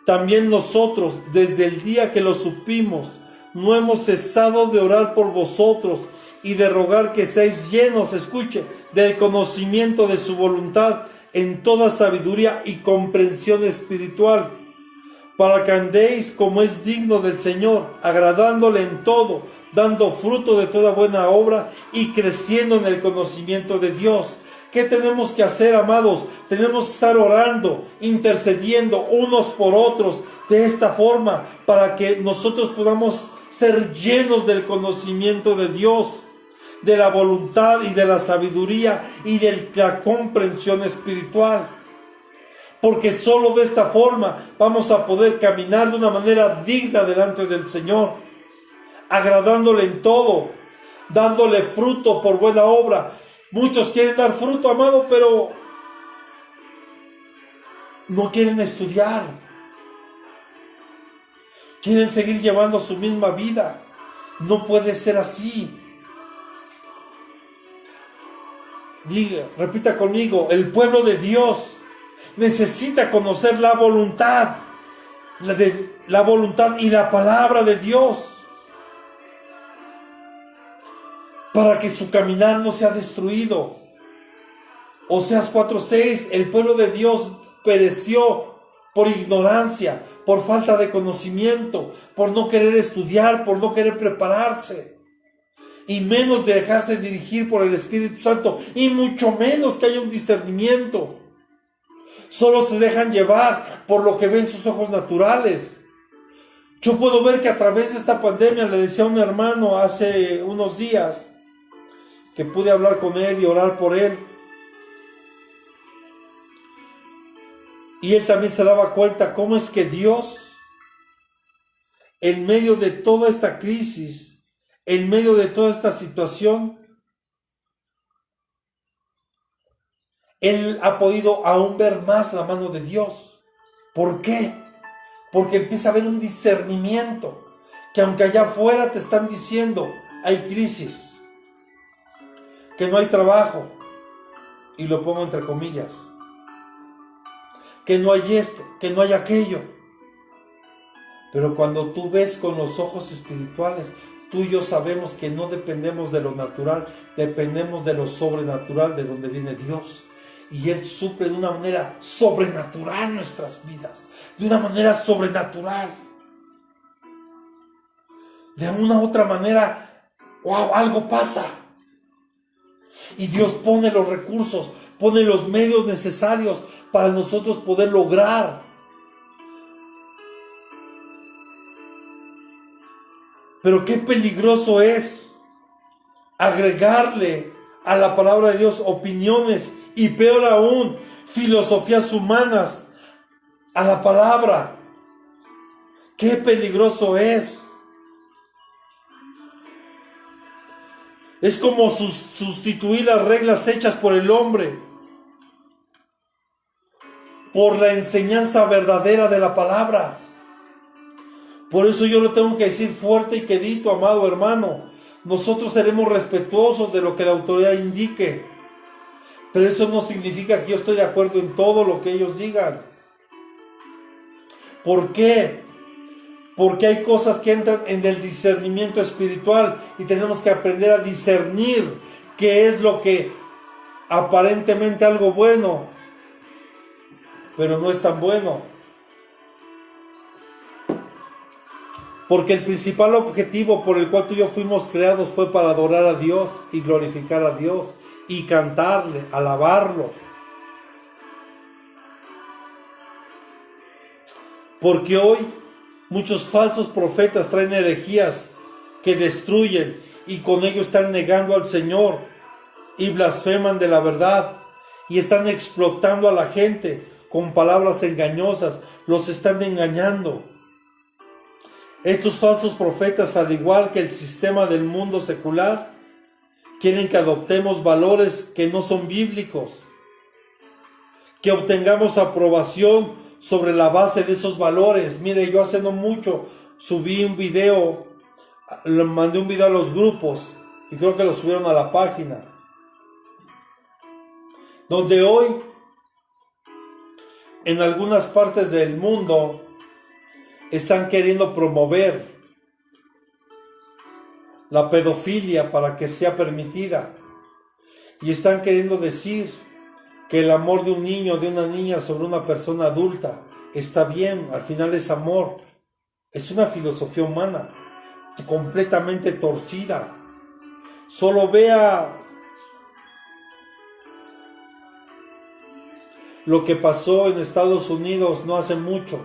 también nosotros, desde el día que lo supimos, no hemos cesado de orar por vosotros y de rogar que seáis llenos, escuche, del conocimiento de su voluntad en toda sabiduría y comprensión espiritual, para que andéis como es digno del Señor, agradándole en todo, dando fruto de toda buena obra y creciendo en el conocimiento de Dios. ¿Qué tenemos que hacer, amados? Tenemos que estar orando, intercediendo unos por otros de esta forma, para que nosotros podamos ser llenos del conocimiento de Dios, de la voluntad y de la sabiduría y de la comprensión espiritual. Porque solo de esta forma vamos a poder caminar de una manera digna delante del Señor, agradándole en todo, dándole fruto por buena obra. Muchos quieren dar fruto, amado, pero no quieren estudiar. Quieren seguir llevando su misma vida. No puede ser así. Diga, repita conmigo, el pueblo de Dios necesita conocer la voluntad y la palabra de Dios, para que su caminar no sea destruido. Oseas 4:6, el pueblo de Dios pereció por ignorancia, por falta de conocimiento, por no querer estudiar, por no querer prepararse, y menos de dejarse dirigir por el Espíritu Santo, y mucho menos que haya un discernimiento. Solo se dejan llevar por lo que ven sus ojos naturales. Yo puedo ver que a través de esta pandemia, le decía a un hermano hace unos días, que pude hablar con él y orar por él, y él también se daba cuenta cómo es que Dios, en medio de toda esta crisis, en medio de toda esta situación, él ha podido aún ver más la mano de Dios. ¿Por qué? Porque empieza a haber un discernimiento, que aunque allá afuera te están diciendo, hay crisis, que no hay trabajo, y lo pongo entre comillas, que no hay esto, que no hay aquello, pero cuando tú ves con los ojos espirituales, tú y yo sabemos que no dependemos de lo natural, dependemos de lo sobrenatural, de donde viene Dios. Y Él suple de una manera sobrenatural nuestras vidas, de una manera sobrenatural. De una u otra manera, wow, algo pasa. Y Dios pone los recursos, pone los medios necesarios para nosotros poder lograr. Pero qué peligroso es agregarle a la palabra de Dios opiniones y peor aún, filosofías humanas a la palabra. Qué peligroso es. Es como sustituir las reglas hechas por el hombre por la enseñanza verdadera de la palabra. Por eso yo lo tengo que decir fuerte y quedito, amado hermano. Nosotros seremos respetuosos de lo que la autoridad indique, pero eso no significa que yo estoy de acuerdo en todo lo que ellos digan. ¿Por qué? Porque hay cosas que entran en el discernimiento espiritual y tenemos que aprender a discernir qué es lo que aparentemente algo bueno, pero no es tan bueno. Porque el principal objetivo por el cual tú y yo fuimos creados fue para adorar a Dios y glorificar a Dios y cantarle, alabarlo. Porque hoy muchos falsos profetas traen herejías que destruyen y con ello están negando al Señor y blasfeman de la verdad y están explotando a la gente con palabras engañosas, los están engañando. Estos falsos profetas, al igual que el sistema del mundo secular, quieren que adoptemos valores que no son bíblicos, que obtengamos aprobación sobre la base de esos valores. Mire, yo hace no mucho subí un video, le mandé un video a los grupos y creo que lo subieron a la página, donde hoy en algunas partes del mundo están queriendo promover la pedofilia para que sea permitida. Y están queriendo decir que el amor de un niño o de una niña sobre una persona adulta está bien, al final es amor. Es una filosofía humana completamente torcida. Solo vea lo que pasó en Estados Unidos no hace mucho,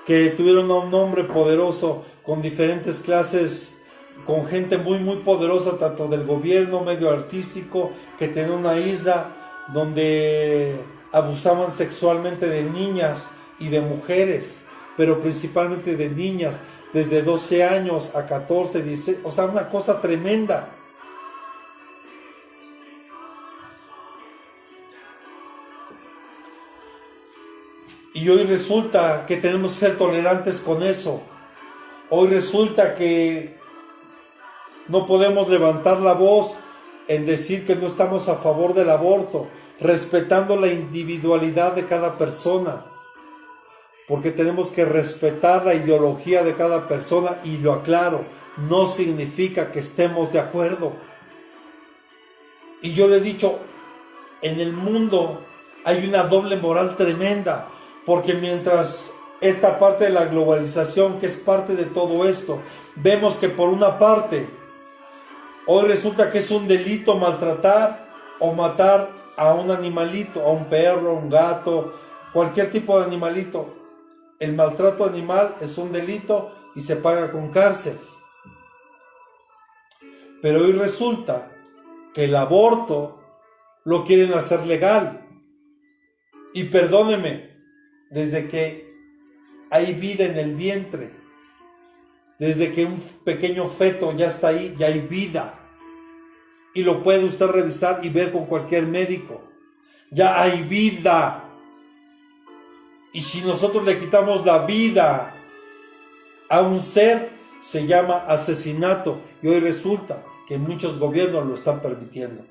que tuvieron a un hombre poderoso con diferentes clases, con gente muy muy poderosa, tanto del gobierno, medio artístico, que tenía una isla donde abusaban sexualmente de niñas y de mujeres, pero principalmente de niñas, desde 12 años a 14, 16, o sea, una cosa tremenda. Y hoy resulta que tenemos que ser tolerantes con eso. Hoy resulta que no podemos levantar la voz en decir que no estamos a favor del aborto, respetando la individualidad de cada persona. Porque tenemos que respetar la ideología de cada persona, y lo aclaro, no significa que estemos de acuerdo. Y yo le he dicho, en el mundo hay una doble moral tremenda, porque mientras esta parte de la globalización, que es parte de todo esto, vemos que por una parte, hoy resulta que es un delito maltratar o matar a un animalito, a un perro, a un gato, cualquier tipo de animalito. El maltrato animal es un delito y se paga con cárcel. Pero hoy resulta que el aborto lo quieren hacer legal. Y perdóneme, desde que hay vida en el vientre, desde que un pequeño feto ya está ahí, ya hay vida. Y lo puede usted revisar y ver con cualquier médico. Ya hay vida. Y si nosotros le quitamos la vida a un ser, se llama asesinato. Y hoy resulta que muchos gobiernos lo están permitiendo.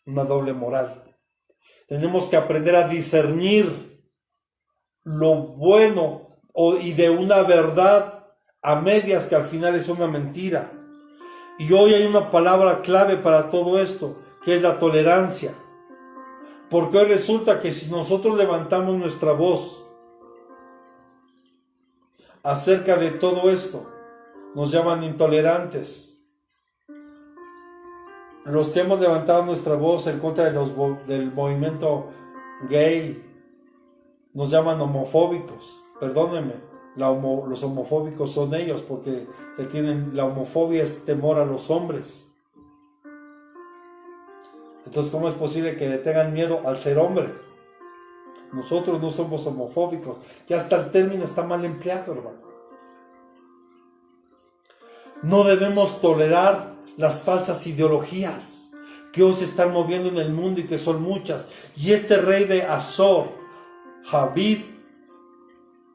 Una doble moral. Tenemos que aprender a discernir lo bueno y de una verdad a medias, que al final es una mentira. Y hoy hay una palabra clave para todo esto, que es la tolerancia. Porque hoy resulta que si nosotros levantamos nuestra voz acerca de todo esto, nos llaman intolerantes. Los que hemos levantado nuestra voz en contra del movimiento gay, nos llaman homofóbicos. Perdónenme, los homofóbicos son ellos, porque la homofobia es temor a los hombres. Entonces, ¿cómo es posible que le tengan miedo al ser hombre? Nosotros no somos homofóbicos. Ya hasta el término está mal empleado, hermano. No debemos tolerar las falsas ideologías que hoy se están moviendo en el mundo, y que son muchas. Y este rey de Azor, Javid,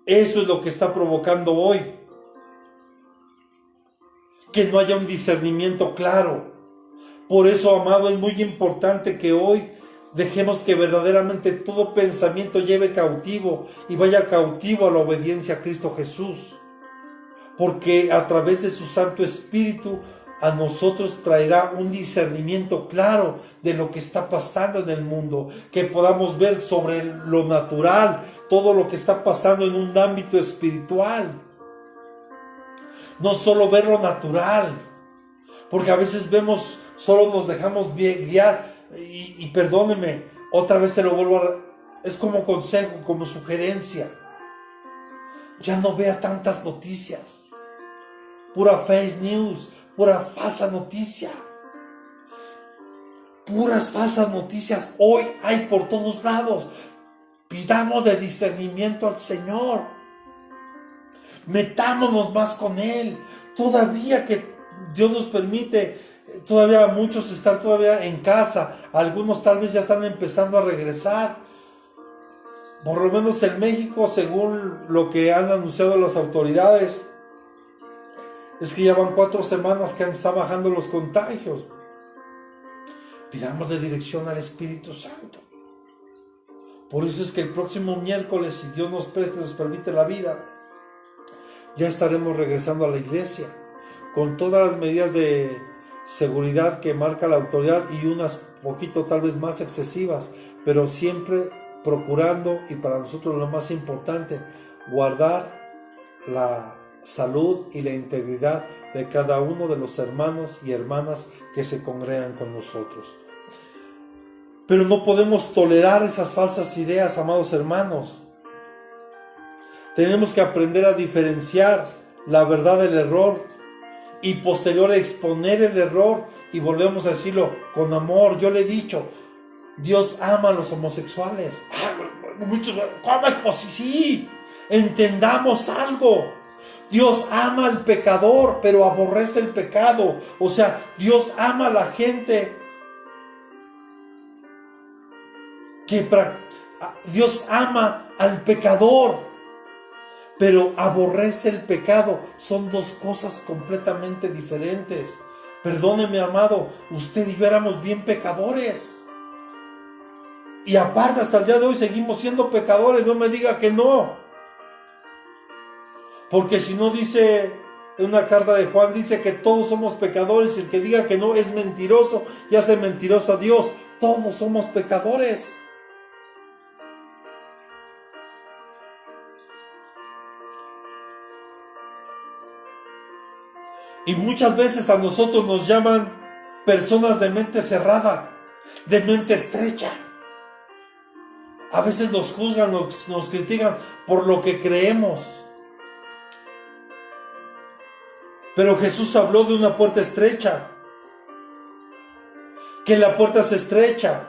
eso es lo que está provocando hoy. Que no haya un discernimiento claro. Por eso, amado, es muy importante que hoy dejemos que verdaderamente todo pensamiento lleve cautivo y vaya cautivo a la obediencia a Cristo Jesús. Porque a través de su Santo Espíritu a nosotros traerá un discernimiento claro de lo que está pasando en el mundo, que podamos ver sobre lo natural todo lo que está pasando en un ámbito espiritual. No solo ver lo natural, porque a veces vemos, solo nos dejamos guiar, y perdóneme, otra vez se lo vuelvo es como consejo, como sugerencia. Ya no vea tantas noticias, pura fake news, pura falsa noticia. Puras falsas noticias hoy hay por todos lados. Pidamos de discernimiento al Señor. Metámonos más con Él. Todavía que Dios nos permite, todavía muchos estar todavía en casa. Algunos tal vez ya están empezando a regresar. Por lo menos en México, según lo que han anunciado las autoridades, es que ya van 4 semanas que están bajando los contagios. Pidamos de dirección al Espíritu Santo. Por eso es que el próximo miércoles, si Dios nos permite la vida, ya estaremos regresando a la iglesia con todas las medidas de seguridad que marca la autoridad y unas poquito tal vez más excesivas, pero siempre procurando, y para nosotros lo más importante, guardar la salud y la integridad de cada uno de los hermanos y hermanas que se congregan con nosotros. Pero no podemos tolerar esas falsas ideas, amados hermanos. Tenemos que aprender a diferenciar la verdad del error y posterior a exponer el error, y volvemos a decirlo con amor. Yo le he dicho, Dios ama a los homosexuales. ¿Cómo es posible? Sí, entendamos algo. Dios ama al pecador, pero aborrece el pecado. O sea, Dios ama a la gente Dios ama al pecador, pero aborrece el pecado. Son dos cosas completamente diferentes. Perdóneme, amado, usted y yo éramos bien pecadores. Y aparte, hasta el día de hoy seguimos siendo pecadores. No me diga que no. Porque si no, dice en una carta de Juan, dice que todos somos pecadores. Y el que diga que no es mentiroso y hace mentiroso a Dios. Todos somos pecadores. Y muchas veces a nosotros nos llaman personas de mente cerrada, de mente estrecha. A veces nos juzgan, nos critican por lo que creemos. Pero Jesús habló de una puerta estrecha, que la puerta es estrecha,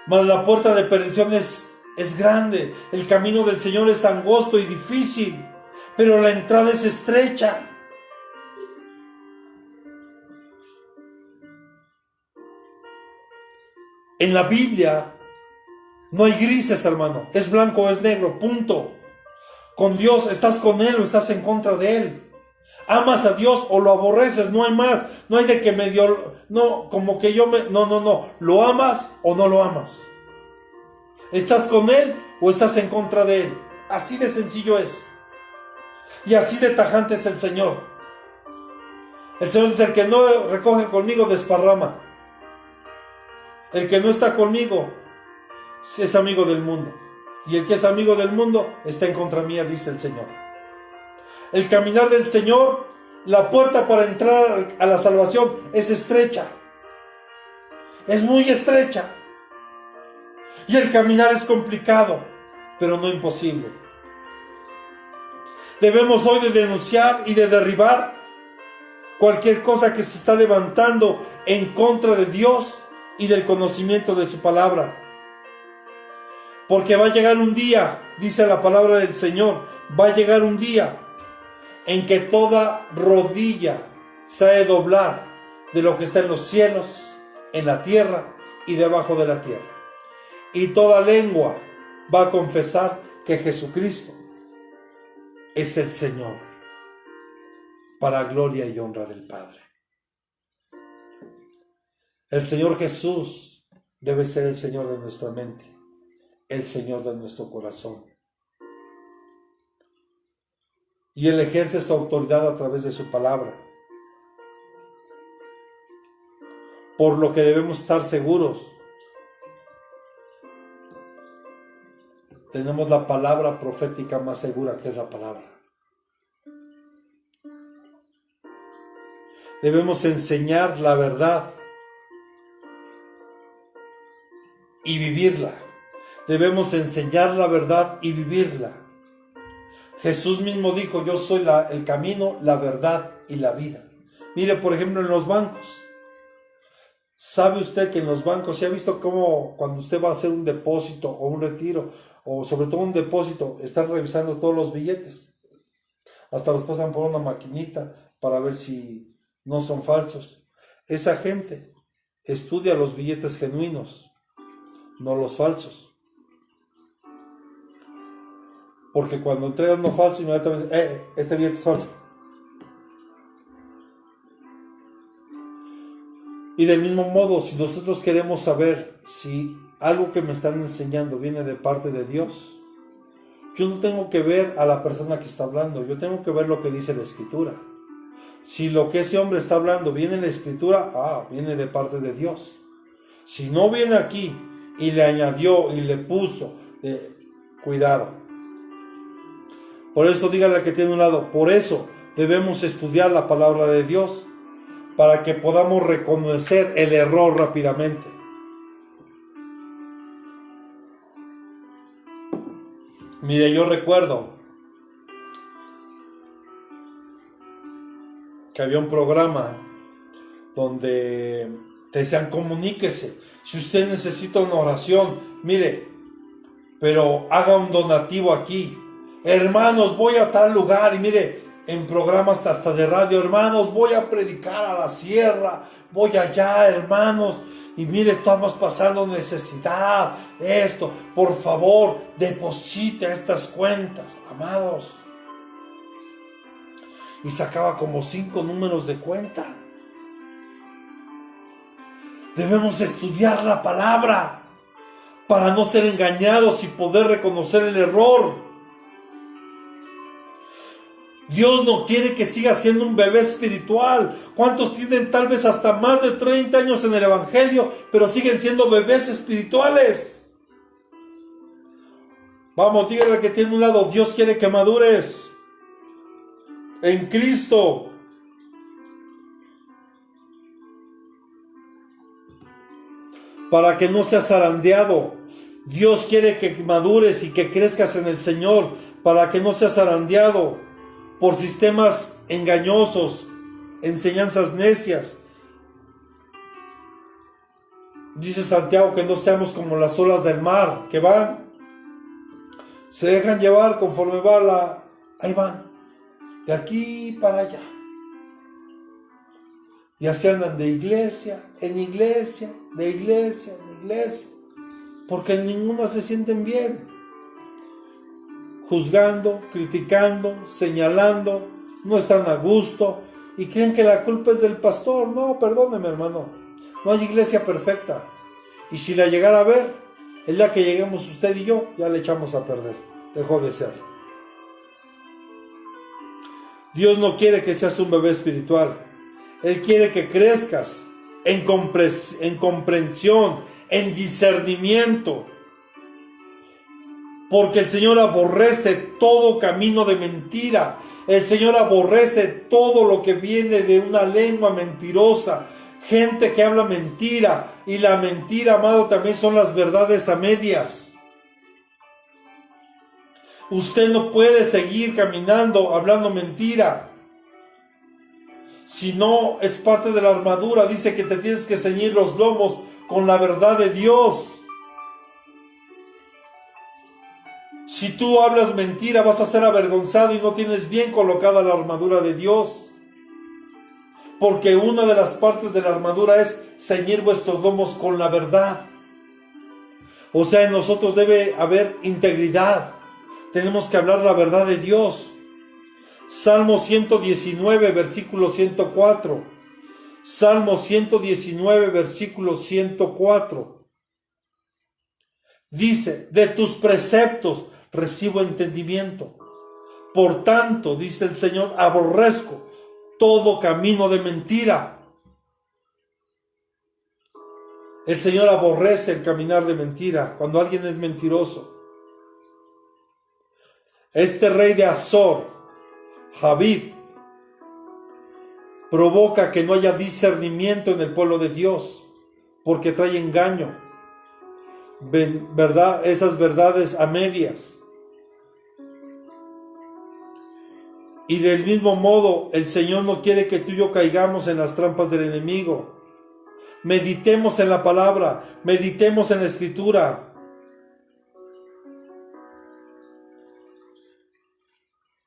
mas la puerta de perdición es grande. El camino del Señor es angosto y difícil, pero la entrada es estrecha. En la Biblia no hay grises, hermano. Es blanco o es negro, punto. Con Dios, ¿estás con Él o estás en contra de Él? ¿Amas a Dios o lo aborreces? No hay más. No hay de que medio... No, como que yo me... No. ¿Lo amas o no lo amas? ¿Estás con Él o estás en contra de Él? Así de sencillo es. Y así de tajante es el Señor. El Señor dice, el que no recoge conmigo desparrama. El que no está conmigo es amigo del mundo. Y el que es amigo del mundo está en contra mía, dice el Señor. El caminar del Señor, la puerta para entrar a la salvación es estrecha. Es muy estrecha. Y el caminar es complicado, pero no imposible. Debemos hoy de denunciar y de derribar cualquier cosa que se está levantando en contra de Dios y del conocimiento de su palabra. Porque va a llegar un día, dice la palabra del Señor, va a llegar un día en que toda rodilla se ha de doblar de lo que está en los cielos, en la tierra y debajo de la tierra. Y toda lengua va a confesar que Jesucristo es el Señor, para gloria y honra del Padre. El Señor Jesús debe ser el Señor de nuestra mente, el Señor de nuestro corazón. Y Él ejerce su autoridad a través de su palabra. Por lo que debemos estar seguros. Tenemos la palabra profética más segura, que es la palabra. Debemos enseñar la verdad y vivirla. Debemos enseñar la verdad y vivirla. Jesús mismo dijo, yo soy el camino, la verdad y la vida. Mire, por ejemplo, en los bancos. ¿Sabe usted que en los bancos, se ha visto cómo cuando usted va a hacer un depósito o un retiro, o sobre todo un depósito, están revisando todos los billetes? Hasta los pasan por una maquinita para ver si no son falsos. Esa gente estudia los billetes genuinos, no los falsos. Porque cuando entregan uno falso, inmediatamente, este billete es falso. Y del mismo modo, si nosotros queremos saber si algo que me están enseñando viene de parte de Dios, yo no tengo que ver a la persona que está hablando, yo tengo que ver lo que dice la Escritura. Si lo que ese hombre está hablando viene en la escritura, viene de parte de Dios. Si no viene aquí y le añadió y le puso, cuidado. Por eso dígale al que tiene un lado, por eso debemos estudiar la palabra de Dios, para que podamos reconocer el error rápidamente. Mire, yo recuerdo que había un programa donde te decían, comuníquese. Si usted necesita una oración, mire, pero haga un donativo aquí. Hermanos, voy a tal lugar. Y mire, en programas hasta de radio, hermanos, voy a predicar a la sierra. Voy allá, hermanos. Y mire, estamos pasando necesidad. Esto, por favor, deposite a estas cuentas, amados. Y sacaba como 5 números de cuenta. Debemos estudiar la palabra para no ser engañados y poder reconocer el error. Dios no quiere que siga siendo un bebé espiritual. ¿Cuántos tienen tal vez hasta más de 30 años en el evangelio, pero siguen siendo bebés espirituales? Vamos, dígale al que tiene un lado, Dios quiere que madures en Cristo. Para que no seas zarandeado. Dios quiere que madures y que crezcas en el Señor, para que no seas zarandeado por sistemas engañosos, enseñanzas necias. Dice Santiago que no seamos como las olas del mar, que van, se dejan llevar conforme va ahí van, de aquí para allá. Y así andan de iglesia, en iglesia, de iglesia, en iglesia, porque en ninguna se sienten bien. Juzgando, criticando, señalando, no están a gusto y creen que la culpa es del pastor. No, perdóneme, hermano, no hay iglesia perfecta. Y si la llegara a ver, el día que lleguemos usted y yo, ya le echamos a perder. Dejó de ser. Dios no quiere que seas un bebé espiritual. Él quiere que crezcas en comprensión, en discernimiento. Porque el Señor aborrece todo camino de mentira. El Señor aborrece todo lo que viene de una lengua mentirosa. Gente que habla mentira. Y la mentira, amado, también son las verdades a medias. Usted no puede seguir caminando hablando mentira. Si no, es parte de la armadura. Dice que te tienes que ceñir los lomos con la verdad de Dios. Si tú hablas mentira, vas a ser avergonzado y no tienes bien colocada la armadura de Dios. Porque una de las partes de la armadura es ceñir vuestros lomos con la verdad. O sea, en nosotros debe haber integridad. Tenemos que hablar la verdad de Dios. Salmo 119, versículo 104. Salmo 119, versículo 104. Dice, de tus preceptos recibo entendimiento. Por tanto, dice el Señor, aborrezco todo camino de mentira. El Señor aborrece el caminar de mentira cuando alguien es mentiroso. Este rey de Azor, Javid, provoca que no haya discernimiento en el pueblo de Dios, porque trae engaño, ¿verdad? Esas verdades a medias. Y del mismo modo, el Señor no quiere que tú y yo caigamos en las trampas del enemigo. Meditemos en la palabra, meditemos en la Escritura.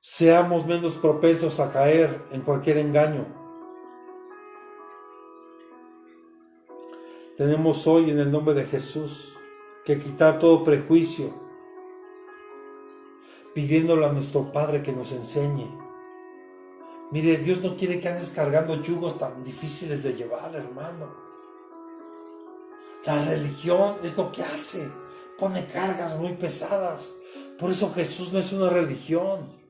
Seamos menos propensos a caer en cualquier engaño. Tenemos hoy, en el nombre de Jesús, que quitar todo prejuicio, pidiéndole a nuestro Padre que nos enseñe. Mire, Dios no quiere que andes cargando yugos tan difíciles de llevar, hermano. La religión es lo que hace, pone cargas muy pesadas. Por eso Jesús no es una religión.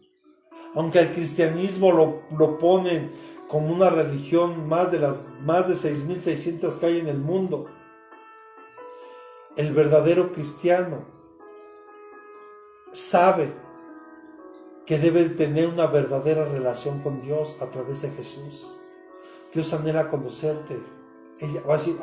Aunque el cristianismo lo ponen como una religión más de las más de 6.600 que hay en el mundo, el verdadero cristiano sabe que debe tener una verdadera relación con Dios a través de Jesús. Dios anhela conocerte. Ella va a decir,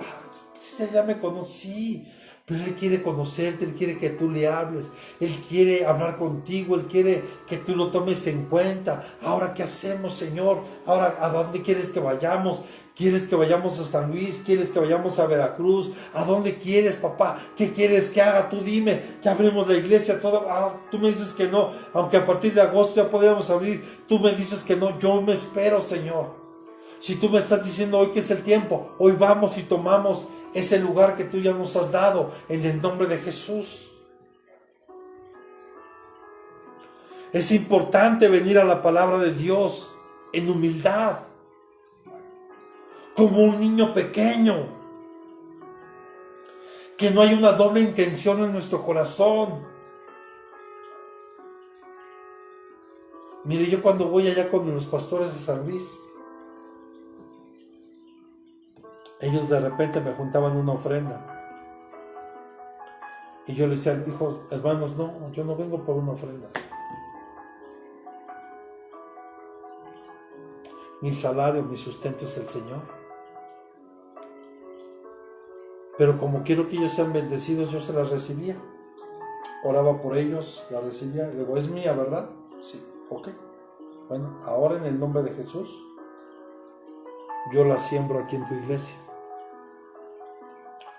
ya me conocí, pero Él quiere conocerte, Él quiere que tú le hables, Él quiere hablar contigo, Él quiere que tú lo tomes en cuenta. Ahora, ¿qué hacemos, Señor? Ahora, ¿a dónde quieres que vayamos? ¿Quieres que vayamos a San Luis? ¿Quieres que vayamos a Veracruz? ¿A dónde quieres, papá? ¿Qué quieres que haga? Tú dime, ya abrimos la iglesia, todo. Tú me dices que no, aunque a partir de agosto ya podemos abrir, tú me dices que no, yo me espero, Señor. Si tú me estás diciendo hoy que es el tiempo, hoy vamos y tomamos ese lugar que tú ya nos has dado en el nombre de Jesús. Es importante venir a la palabra de Dios en humildad, como un niño pequeño, que no hay una doble intención en nuestro corazón. Mire, yo cuando voy allá con los pastores de San Luis, ellos de repente me juntaban una ofrenda. Y yo les decía, hijos, hermanos, no, yo no vengo por una ofrenda. Mi salario, mi sustento es el Señor. Pero como quiero que ellos sean bendecidos, yo se las recibía. Oraba por ellos, la recibía. Luego, es mía, ¿verdad? Sí, ok. Bueno, ahora en el nombre de Jesús, yo la siembro aquí en tu iglesia.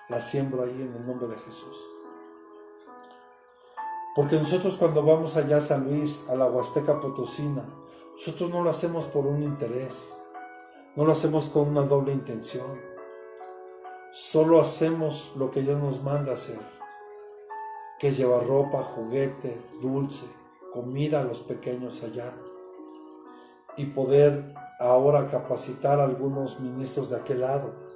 La siembro ahí en el nombre de Jesús. Porque nosotros cuando vamos allá a San Luis, a la Huasteca Potosina, nosotros no lo hacemos por un interés, no lo hacemos con una doble intención. Solo hacemos lo que Dios nos manda hacer, que es llevar ropa, juguete, dulce, comida a los pequeños allá, y poder ahora capacitar a algunos ministros de aquel lado.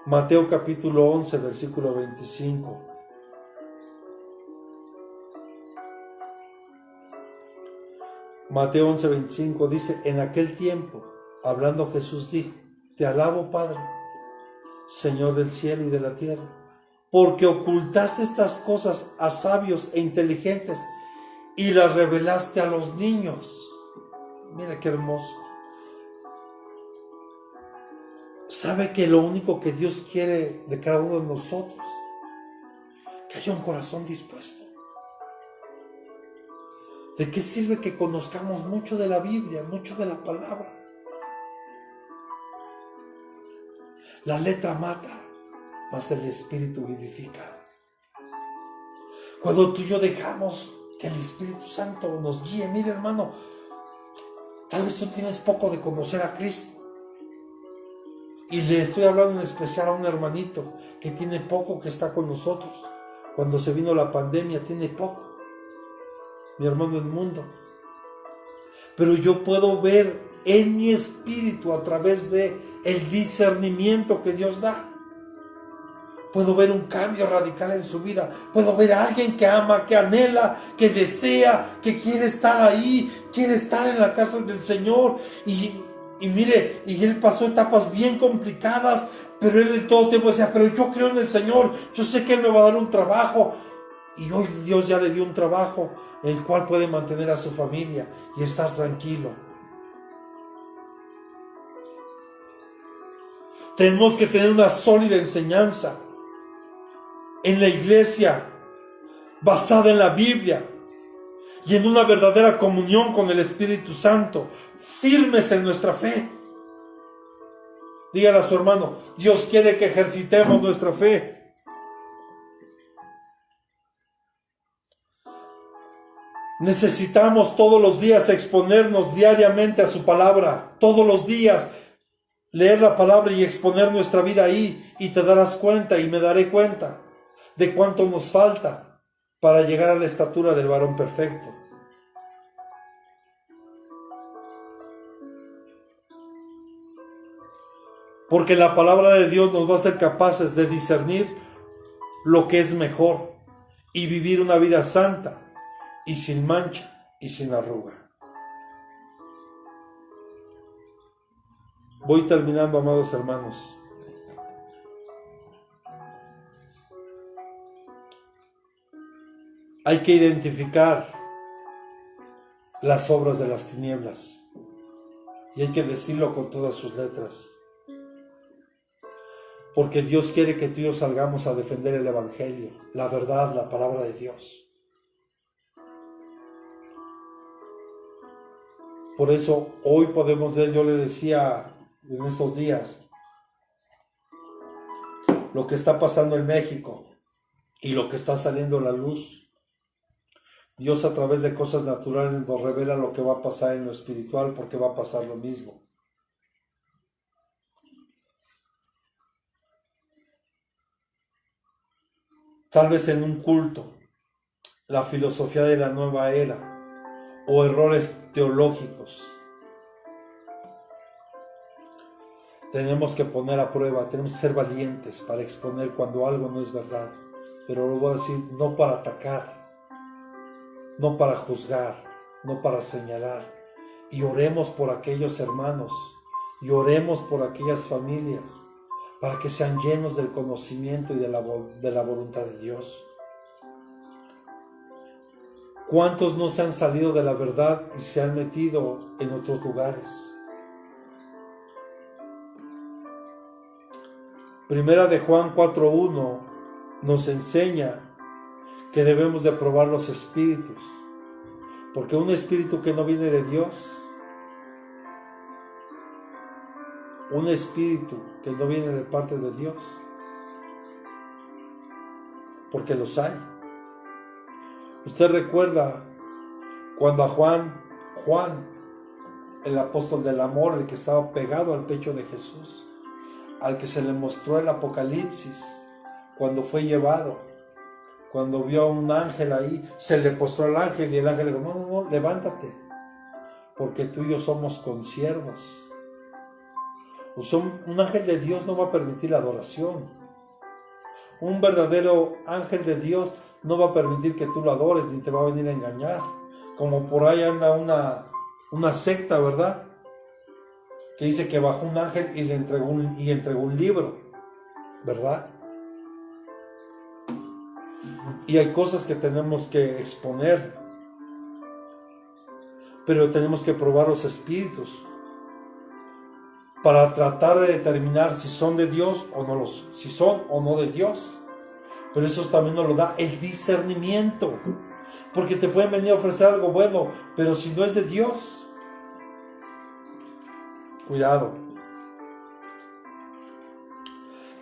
Mateo capítulo 11, versículo 25. Mateo 11, 25 dice, en aquel tiempo, hablando Jesús dijo, te alabo, Padre, Señor del cielo y de la tierra, porque ocultaste estas cosas a sabios e inteligentes y las revelaste a los niños. Mira qué hermoso. Sabe que lo único que Dios quiere de cada uno de nosotros, que haya un corazón dispuesto. ¿De qué sirve que conozcamos mucho de la Biblia, mucho de la palabra? La letra mata, mas el Espíritu vivifica. Cuando tú y yo dejamos que el Espíritu Santo nos guíe, mire, hermano, tal vez tú tienes poco de conocer a Cristo. Y le estoy hablando en especial a un hermanito que tiene poco, que está con nosotros. Cuando se vino la pandemia, tiene poco. Mi hermano en mundo. Pero yo puedo ver en mi espíritu a través de el discernimiento que Dios da. Puedo ver un cambio radical en su vida. Puedo ver a alguien que ama, que anhela, que desea, que quiere estar ahí, quiere estar en la casa del Señor. Y mire, y él pasó etapas bien complicadas, pero él en todo tiempo decía, pero yo creo en el Señor, yo sé que Él me va a dar un trabajo. Y hoy Dios ya le dio un trabajo, el cual puede mantener a su familia y estar tranquilo. Tenemos que tener una sólida enseñanza en la iglesia, basada en la Biblia y en una verdadera comunión con el Espíritu Santo, firmes en nuestra fe. Dígale a su hermano, Dios quiere que ejercitemos nuestra fe. Necesitamos todos los días exponernos diariamente a su palabra, todos los días leer la palabra y exponer nuestra vida ahí, y te darás cuenta y me daré cuenta de cuánto nos falta para llegar a la estatura del varón perfecto. Porque la palabra de Dios nos va a hacer capaces de discernir lo que es mejor y vivir una vida santa y sin mancha y sin arruga. Voy terminando, amados hermanos. Hay que identificar las obras de las tinieblas y hay que decirlo con todas sus letras, porque Dios quiere que tú y yo salgamos a defender el Evangelio, la verdad, la palabra de Dios. Por eso hoy podemos ver, yo le decía en estos días, lo que está pasando en México y lo que está saliendo a la luz. Dios a través de cosas naturales nos revela lo que va a pasar en lo espiritual, porque va a pasar lo mismo. Tal vez en un culto, la filosofía de la nueva era o errores teológicos. Tenemos que poner a prueba, tenemos que ser valientes para exponer cuando algo no es verdad. Pero lo voy a decir, no para atacar, no para juzgar, no para señalar. Y oremos por aquellos hermanos, y oremos por aquellas familias, para que sean llenos del conocimiento y de la voluntad de Dios. ¿Cuántos no se han salido de la verdad y se han metido en otros lugares? Primera de Juan 4:1 nos enseña que debemos de probar los espíritus, porque un espíritu que no viene de Dios, un espíritu que no viene de parte de Dios, porque los hay. Usted recuerda cuando a Juan, el apóstol del amor, el que estaba pegado al pecho de Jesús, al que se le mostró el Apocalipsis, cuando fue llevado, cuando vio a un ángel ahí, se le postró al ángel y el ángel le dijo, no, levántate, porque tú y yo somos consiervos. Un ángel de Dios no va a permitir la adoración. Un verdadero ángel de Dios no va a permitir que tú lo adores, ni te va a venir a engañar. Como por ahí anda una secta, ¿verdad? Que dice que bajó un ángel y le entregó un libro, ¿verdad? Y hay cosas que tenemos que exponer, pero tenemos que probar los espíritus para tratar de determinar si son de Dios o no si son o no de Dios. Pero eso también nos lo da el discernimiento, porque te pueden venir a ofrecer algo bueno, pero si no es de Dios, cuidado.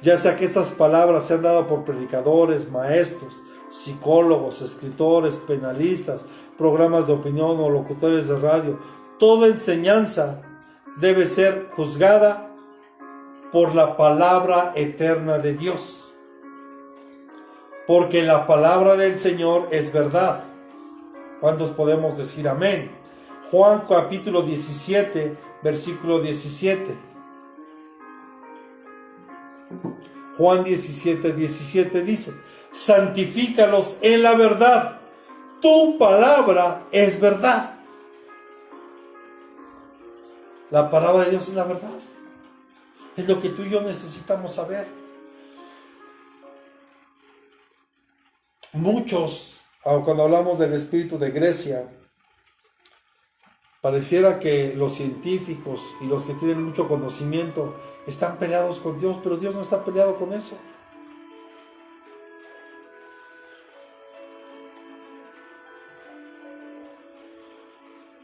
Ya sea que estas palabras se han dado por predicadores, maestros, psicólogos, escritores, penalistas, programas de opinión o locutores de radio, toda enseñanza debe ser juzgada por la palabra eterna de Dios. Porque la palabra del Señor es verdad. ¿Cuántos podemos decir amén? Juan capítulo 17, versículo 17. Juan 17, 17 dice, santifícalos en la verdad. Tu palabra es verdad. La palabra de Dios es la verdad. Es lo que tú y yo necesitamos saber. Muchos, cuando hablamos del espíritu de Grecia, pareciera que los científicos y los que tienen mucho conocimiento están peleados con Dios, pero Dios no está peleado con eso.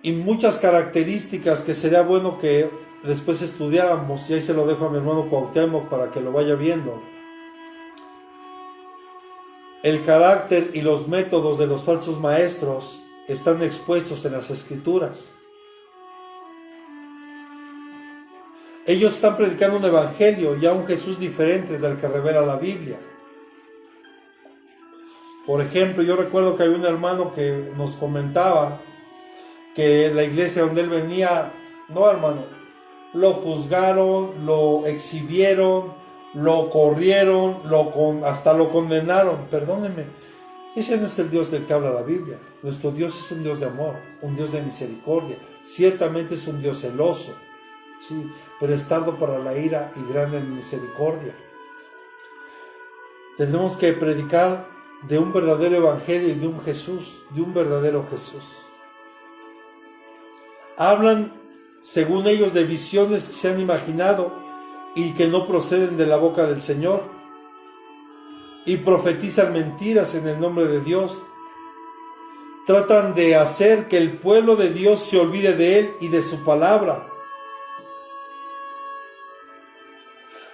Y muchas características que sería bueno que después estudiáramos, y ahí se lo dejo a mi hermano Cuauhtémoc para que lo vaya viendo. El carácter y los métodos de los falsos maestros están expuestos en las Escrituras. Ellos están predicando un evangelio y a un Jesús diferente del que revela la Biblia. Por ejemplo, yo recuerdo que había un hermano que nos comentaba que la iglesia donde él venía, no hermano, lo juzgaron, lo exhibieron, lo corrieron, hasta lo condenaron, perdónenme, Ese no es el Dios del que habla la Biblia. Nuestro Dios es un Dios de amor, un Dios de misericordia. Ciertamente es un Dios celoso, sí, pero es tardo para la ira y grande en misericordia. Tenemos que predicar de un verdadero evangelio y de un Jesús, de un verdadero Jesús. Hablan, según ellos, de visiones que se han imaginado y que no proceden de la boca del Señor, y profetizan mentiras en el nombre de Dios. Tratan de hacer que el pueblo de Dios se olvide de Él y de su palabra.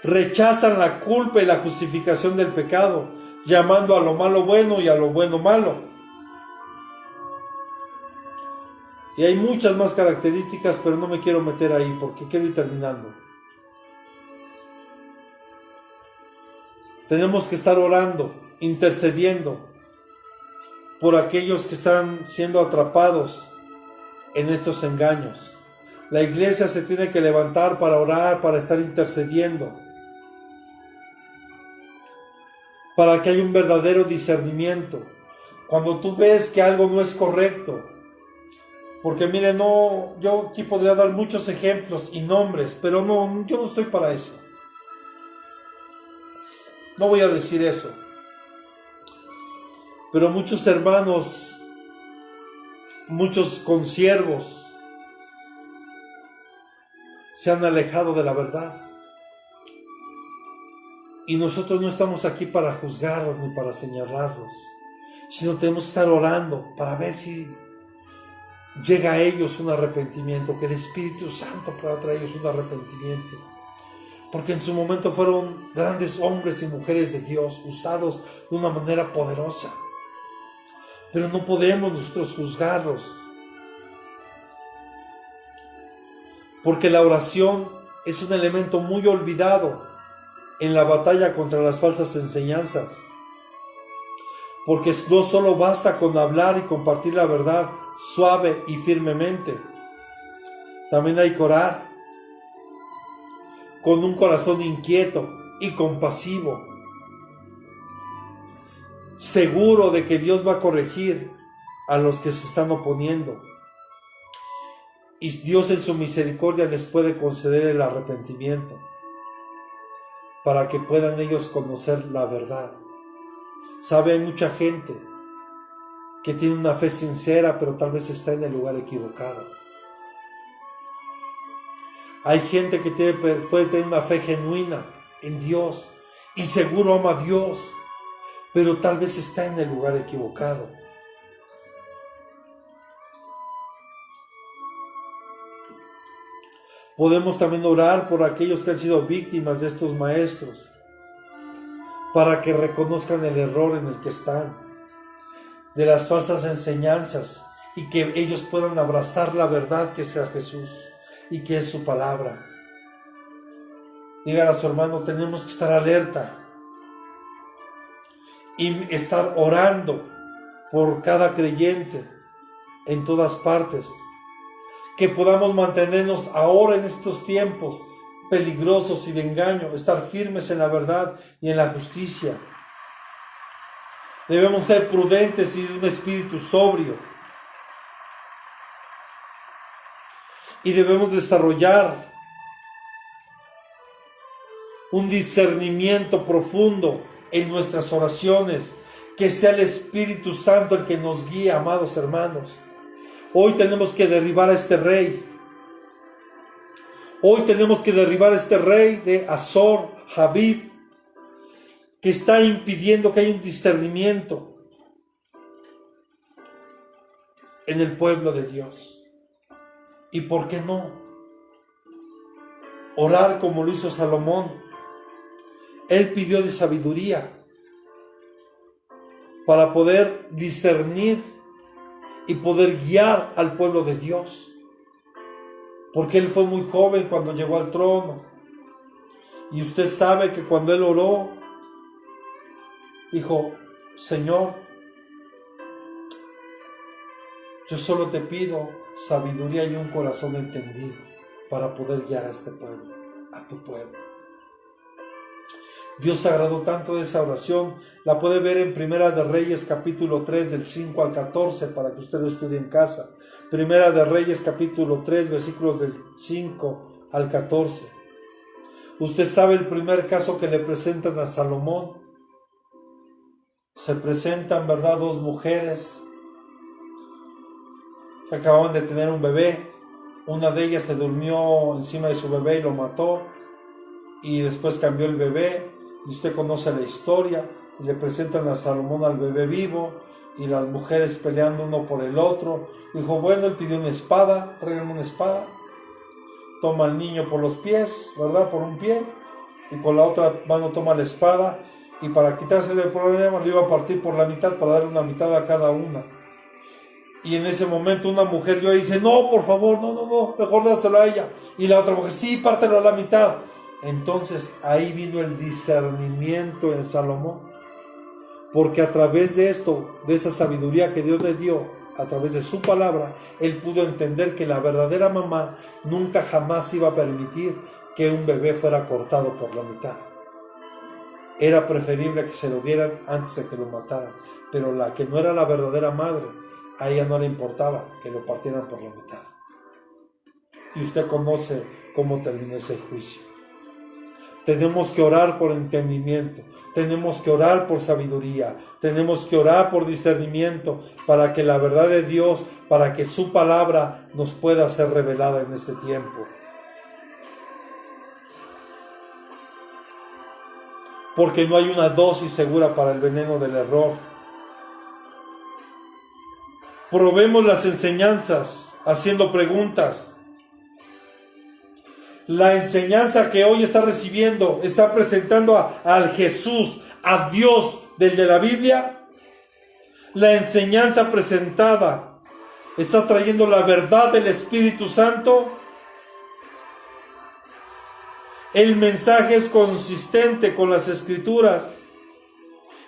Rechazan la culpa y la justificación del pecado, llamando a lo malo bueno y a lo bueno malo. Y hay muchas más características, pero no me quiero meter ahí porque quiero ir terminando. Tenemos que estar orando, intercediendo por aquellos que están siendo atrapados en estos engaños. La iglesia se tiene que levantar para orar, para estar intercediendo, para que haya un verdadero discernimiento. Cuando tú ves que algo no es correcto, porque mire, no, yo aquí podría dar muchos ejemplos y nombres, pero no, yo no estoy para eso. No voy a decir eso. Pero muchos hermanos, muchos consiervos, se han alejado de la verdad. Y nosotros no estamos aquí para juzgarlos ni para señalarlos, sino tenemos que estar orando para ver si llega a ellos un arrepentimiento, que el Espíritu Santo pueda traer a ellos un arrepentimiento. Porque en su momento fueron grandes hombres y mujeres de Dios, usados de una manera poderosa. Pero no podemos nosotros juzgarlos. Porque la oración es un elemento muy olvidado en la batalla contra las falsas enseñanzas. Porque no solo basta con hablar y compartir la verdad suave y firmemente. También hay que orar con un corazón inquieto y compasivo, seguro de que Dios va a corregir a los que se están oponiendo. Y Dios en su misericordia les puede conceder el arrepentimiento para que puedan ellos conocer la verdad. Sabe, hay mucha gente que tiene una fe sincera, pero tal vez está en el lugar equivocado. Hay gente que puede tener una fe genuina en Dios y seguro ama a Dios, pero tal vez está en el lugar equivocado. Podemos también orar por aquellos que han sido víctimas de estos maestros, para que reconozcan el error en el que están, de las falsas enseñanzas, y que ellos puedan abrazar la verdad que sea Jesús y que es su palabra. Dígale a su hermano, tenemos que estar alerta y estar orando por cada creyente en todas partes. Que podamos mantenernos ahora en estos tiempos peligrosos y de engaño, estar firmes en la verdad y en la justicia. Debemos ser prudentes y de un espíritu sobrio. Y debemos desarrollar un discernimiento profundo en nuestras oraciones. Que sea el Espíritu Santo el que nos guíe, amados hermanos. Hoy tenemos que derribar a este rey. Hoy tenemos que derribar a este rey de Azor, Javid, que está impidiendo que haya un discernimiento en el pueblo de Dios. ¿Y por qué no? Orar como lo hizo Salomón. Él pidió de sabiduría para poder discernir y poder guiar al pueblo de Dios. Porque él fue muy joven cuando llegó al trono. Y usted sabe que cuando él oró, dijo, Señor, yo solo te pido sabiduría y un corazón entendido para poder guiar a este pueblo, a tu pueblo. Dios se agradó tanto de esa oración. La puede ver en Primera de Reyes capítulo 3 del 5 al 14 para que usted lo estudie en casa. Primera de Reyes capítulo 3 versículos del 5 al 14. Usted sabe el primer caso que le presentan a Salomón. Se presentan, ¿verdad?, dos mujeres que acababan de tener un bebé. Una de ellas se durmió encima de su bebé y lo mató. Y después cambió el bebé. Y usted conoce la historia. Y le presentan a Salomón al bebé vivo. Y las mujeres peleando uno por el otro. Dijo, bueno, él pidió una espada. Tráiganme una espada. Toma al niño por los pies, ¿verdad? Por un pie. Y con la otra mano toma la espada. Y para quitarse del problema lo iba a partir por la mitad para darle una mitad a cada una. Y en ese momento una mujer yo dice, no, por favor, no, mejor dáselo a ella. Y la otra mujer, sí, pártelo a la mitad. Entonces ahí vino el discernimiento en Salomón. Porque a través de esto, de esa sabiduría que Dios le dio, a través de su palabra, él pudo entender que la verdadera mamá nunca jamás iba a permitir que un bebé fuera cortado por la mitad. Era preferible que se lo dieran antes de que lo mataran. Pero la que no era la verdadera madre, a ella no le importaba que lo partieran por la mitad. Y usted conoce cómo terminó ese juicio. Tenemos que orar por entendimiento, tenemos que orar por sabiduría, tenemos que orar por discernimiento para que la verdad de Dios, para que su palabra nos pueda ser revelada en este tiempo. Porque no hay una dosis segura para el veneno del error. Probemos las enseñanzas haciendo preguntas. La enseñanza que hoy está recibiendo está presentando al Jesús, a Dios del de la Biblia. La enseñanza presentada está trayendo la verdad del Espíritu Santo. El mensaje es consistente con las Escrituras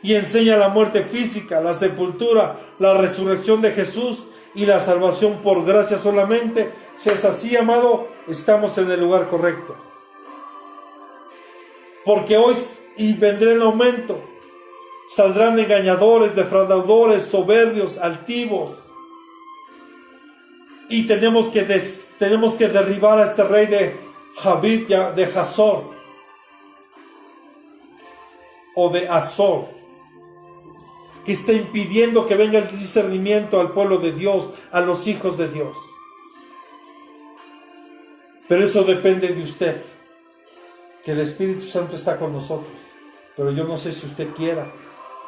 y enseña la muerte física, la sepultura, la resurrección de Jesús y la salvación por gracia solamente. Si es así, amado, estamos en el lugar correcto. Porque hoy y vendrá en aumento. Saldrán engañadores, defraudadores, soberbios, altivos. Y tenemos que derribar a este rey de Javid, de Hazor o de Azor, que está impidiendo que venga el discernimiento al pueblo de Dios, a los hijos de Dios. Pero eso depende de usted, que el Espíritu Santo está con nosotros. Pero yo no sé si usted quiera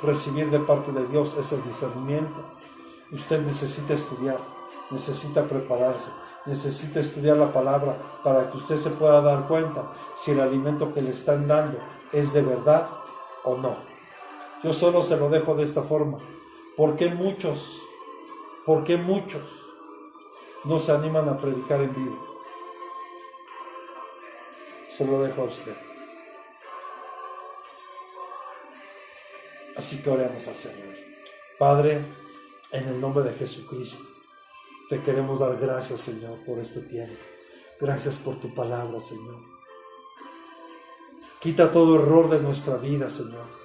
recibir de parte de Dios ese discernimiento. Usted necesita estudiar, necesita prepararse, necesita estudiar la palabra para que usted se pueda dar cuenta si el alimento que le están dando es de verdad o no. Yo solo se lo dejo de esta forma. ¿Por qué muchos no se animan a predicar en vivo? Se lo dejo a usted. Así que oremos al Señor. Padre, en el nombre de Jesucristo, te queremos dar gracias, Señor, por este tiempo. Gracias por tu palabra, Señor. Quita todo error de nuestra vida, Señor.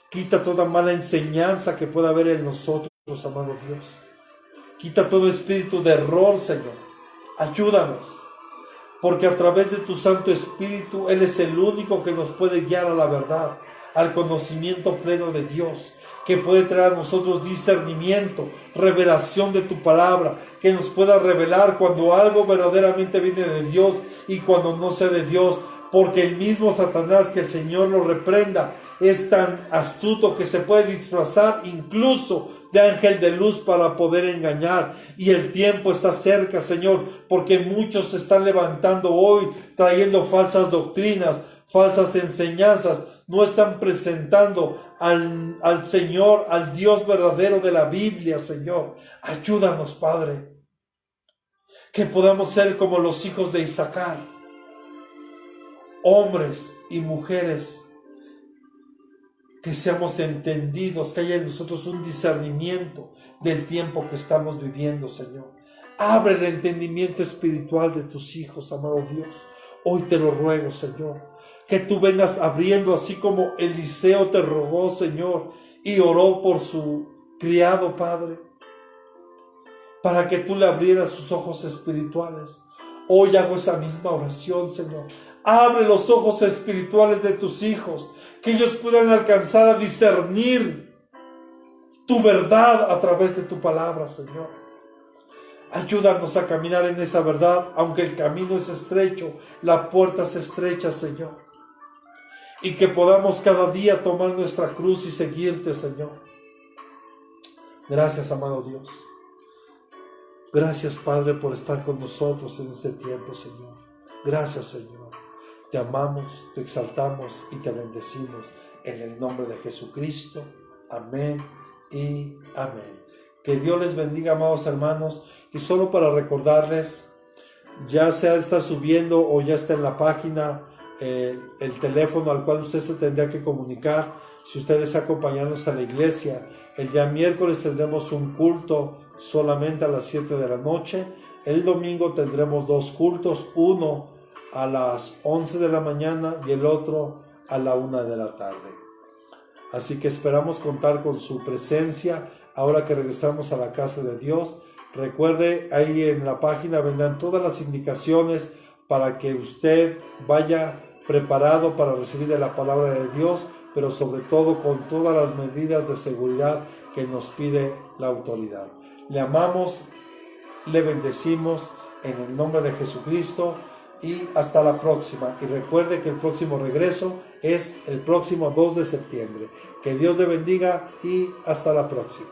Quita toda mala enseñanza que pueda haber en nosotros, amado Dios. Quita todo espíritu de error, Señor. Ayúdanos. Porque a través de tu Santo Espíritu, Él es el único que nos puede guiar a la verdad, al conocimiento pleno de Dios, que puede traer a nosotros discernimiento, revelación de tu palabra, que nos pueda revelar cuando algo verdaderamente viene de Dios y cuando no sea de Dios, porque el mismo Satanás, que el Señor lo reprenda, es tan astuto que se puede disfrazar incluso de ángel de luz para poder engañar. Y el tiempo está cerca, Señor, porque muchos se están levantando hoy trayendo falsas doctrinas, falsas enseñanzas. No están presentando al Señor, al Dios verdadero de la Biblia, Señor. Ayúdanos, Padre, que podamos ser como los hijos de Isaacar, hombres y mujeres, que seamos entendidos, que haya en nosotros un discernimiento del tiempo que estamos viviendo, Señor. Abre el entendimiento espiritual de tus hijos, amado Dios. Hoy te lo ruego, Señor, que tú vengas abriendo, así como Eliseo te rogó, Señor, y oró por su criado, Padre, para que tú le abrieras sus ojos espirituales. Hoy hago esa misma oración, Señor. Abre los ojos espirituales de tus hijos, que ellos puedan alcanzar a discernir tu verdad a través de tu palabra, Señor. Ayúdanos a caminar en esa verdad, aunque el camino es estrecho, la puerta es estrecha, Señor. Y que podamos cada día tomar nuestra cruz y seguirte, Señor. Gracias, amado Dios. Gracias, Padre, por estar con nosotros en este tiempo, Señor. Gracias, Señor. Te amamos, te exaltamos y te bendecimos en el nombre de Jesucristo. Amén y amén. Que Dios les bendiga, amados hermanos. Y solo para recordarles, ya sea está subiendo o ya está en la página el teléfono al cual usted se tendría que comunicar si usted desea acompañarnos a la iglesia. El día miércoles tendremos un culto solamente a las 7 de la noche. El domingo tendremos 2 cultos, uno a las 11 de la mañana y el otro a la 1 de la tarde. Así que esperamos contar con su presencia ahora que regresamos a la casa de Dios. Recuerde, ahí en la página vendrán todas las indicaciones para que usted vaya preparado para recibir de la palabra de Dios, pero sobre todo con todas las medidas de seguridad que nos pide la autoridad. Le amamos, le bendecimos en el nombre de Jesucristo y hasta la próxima. Y recuerde que el próximo regreso es el próximo 2 de septiembre. Que Dios le bendiga y hasta la próxima.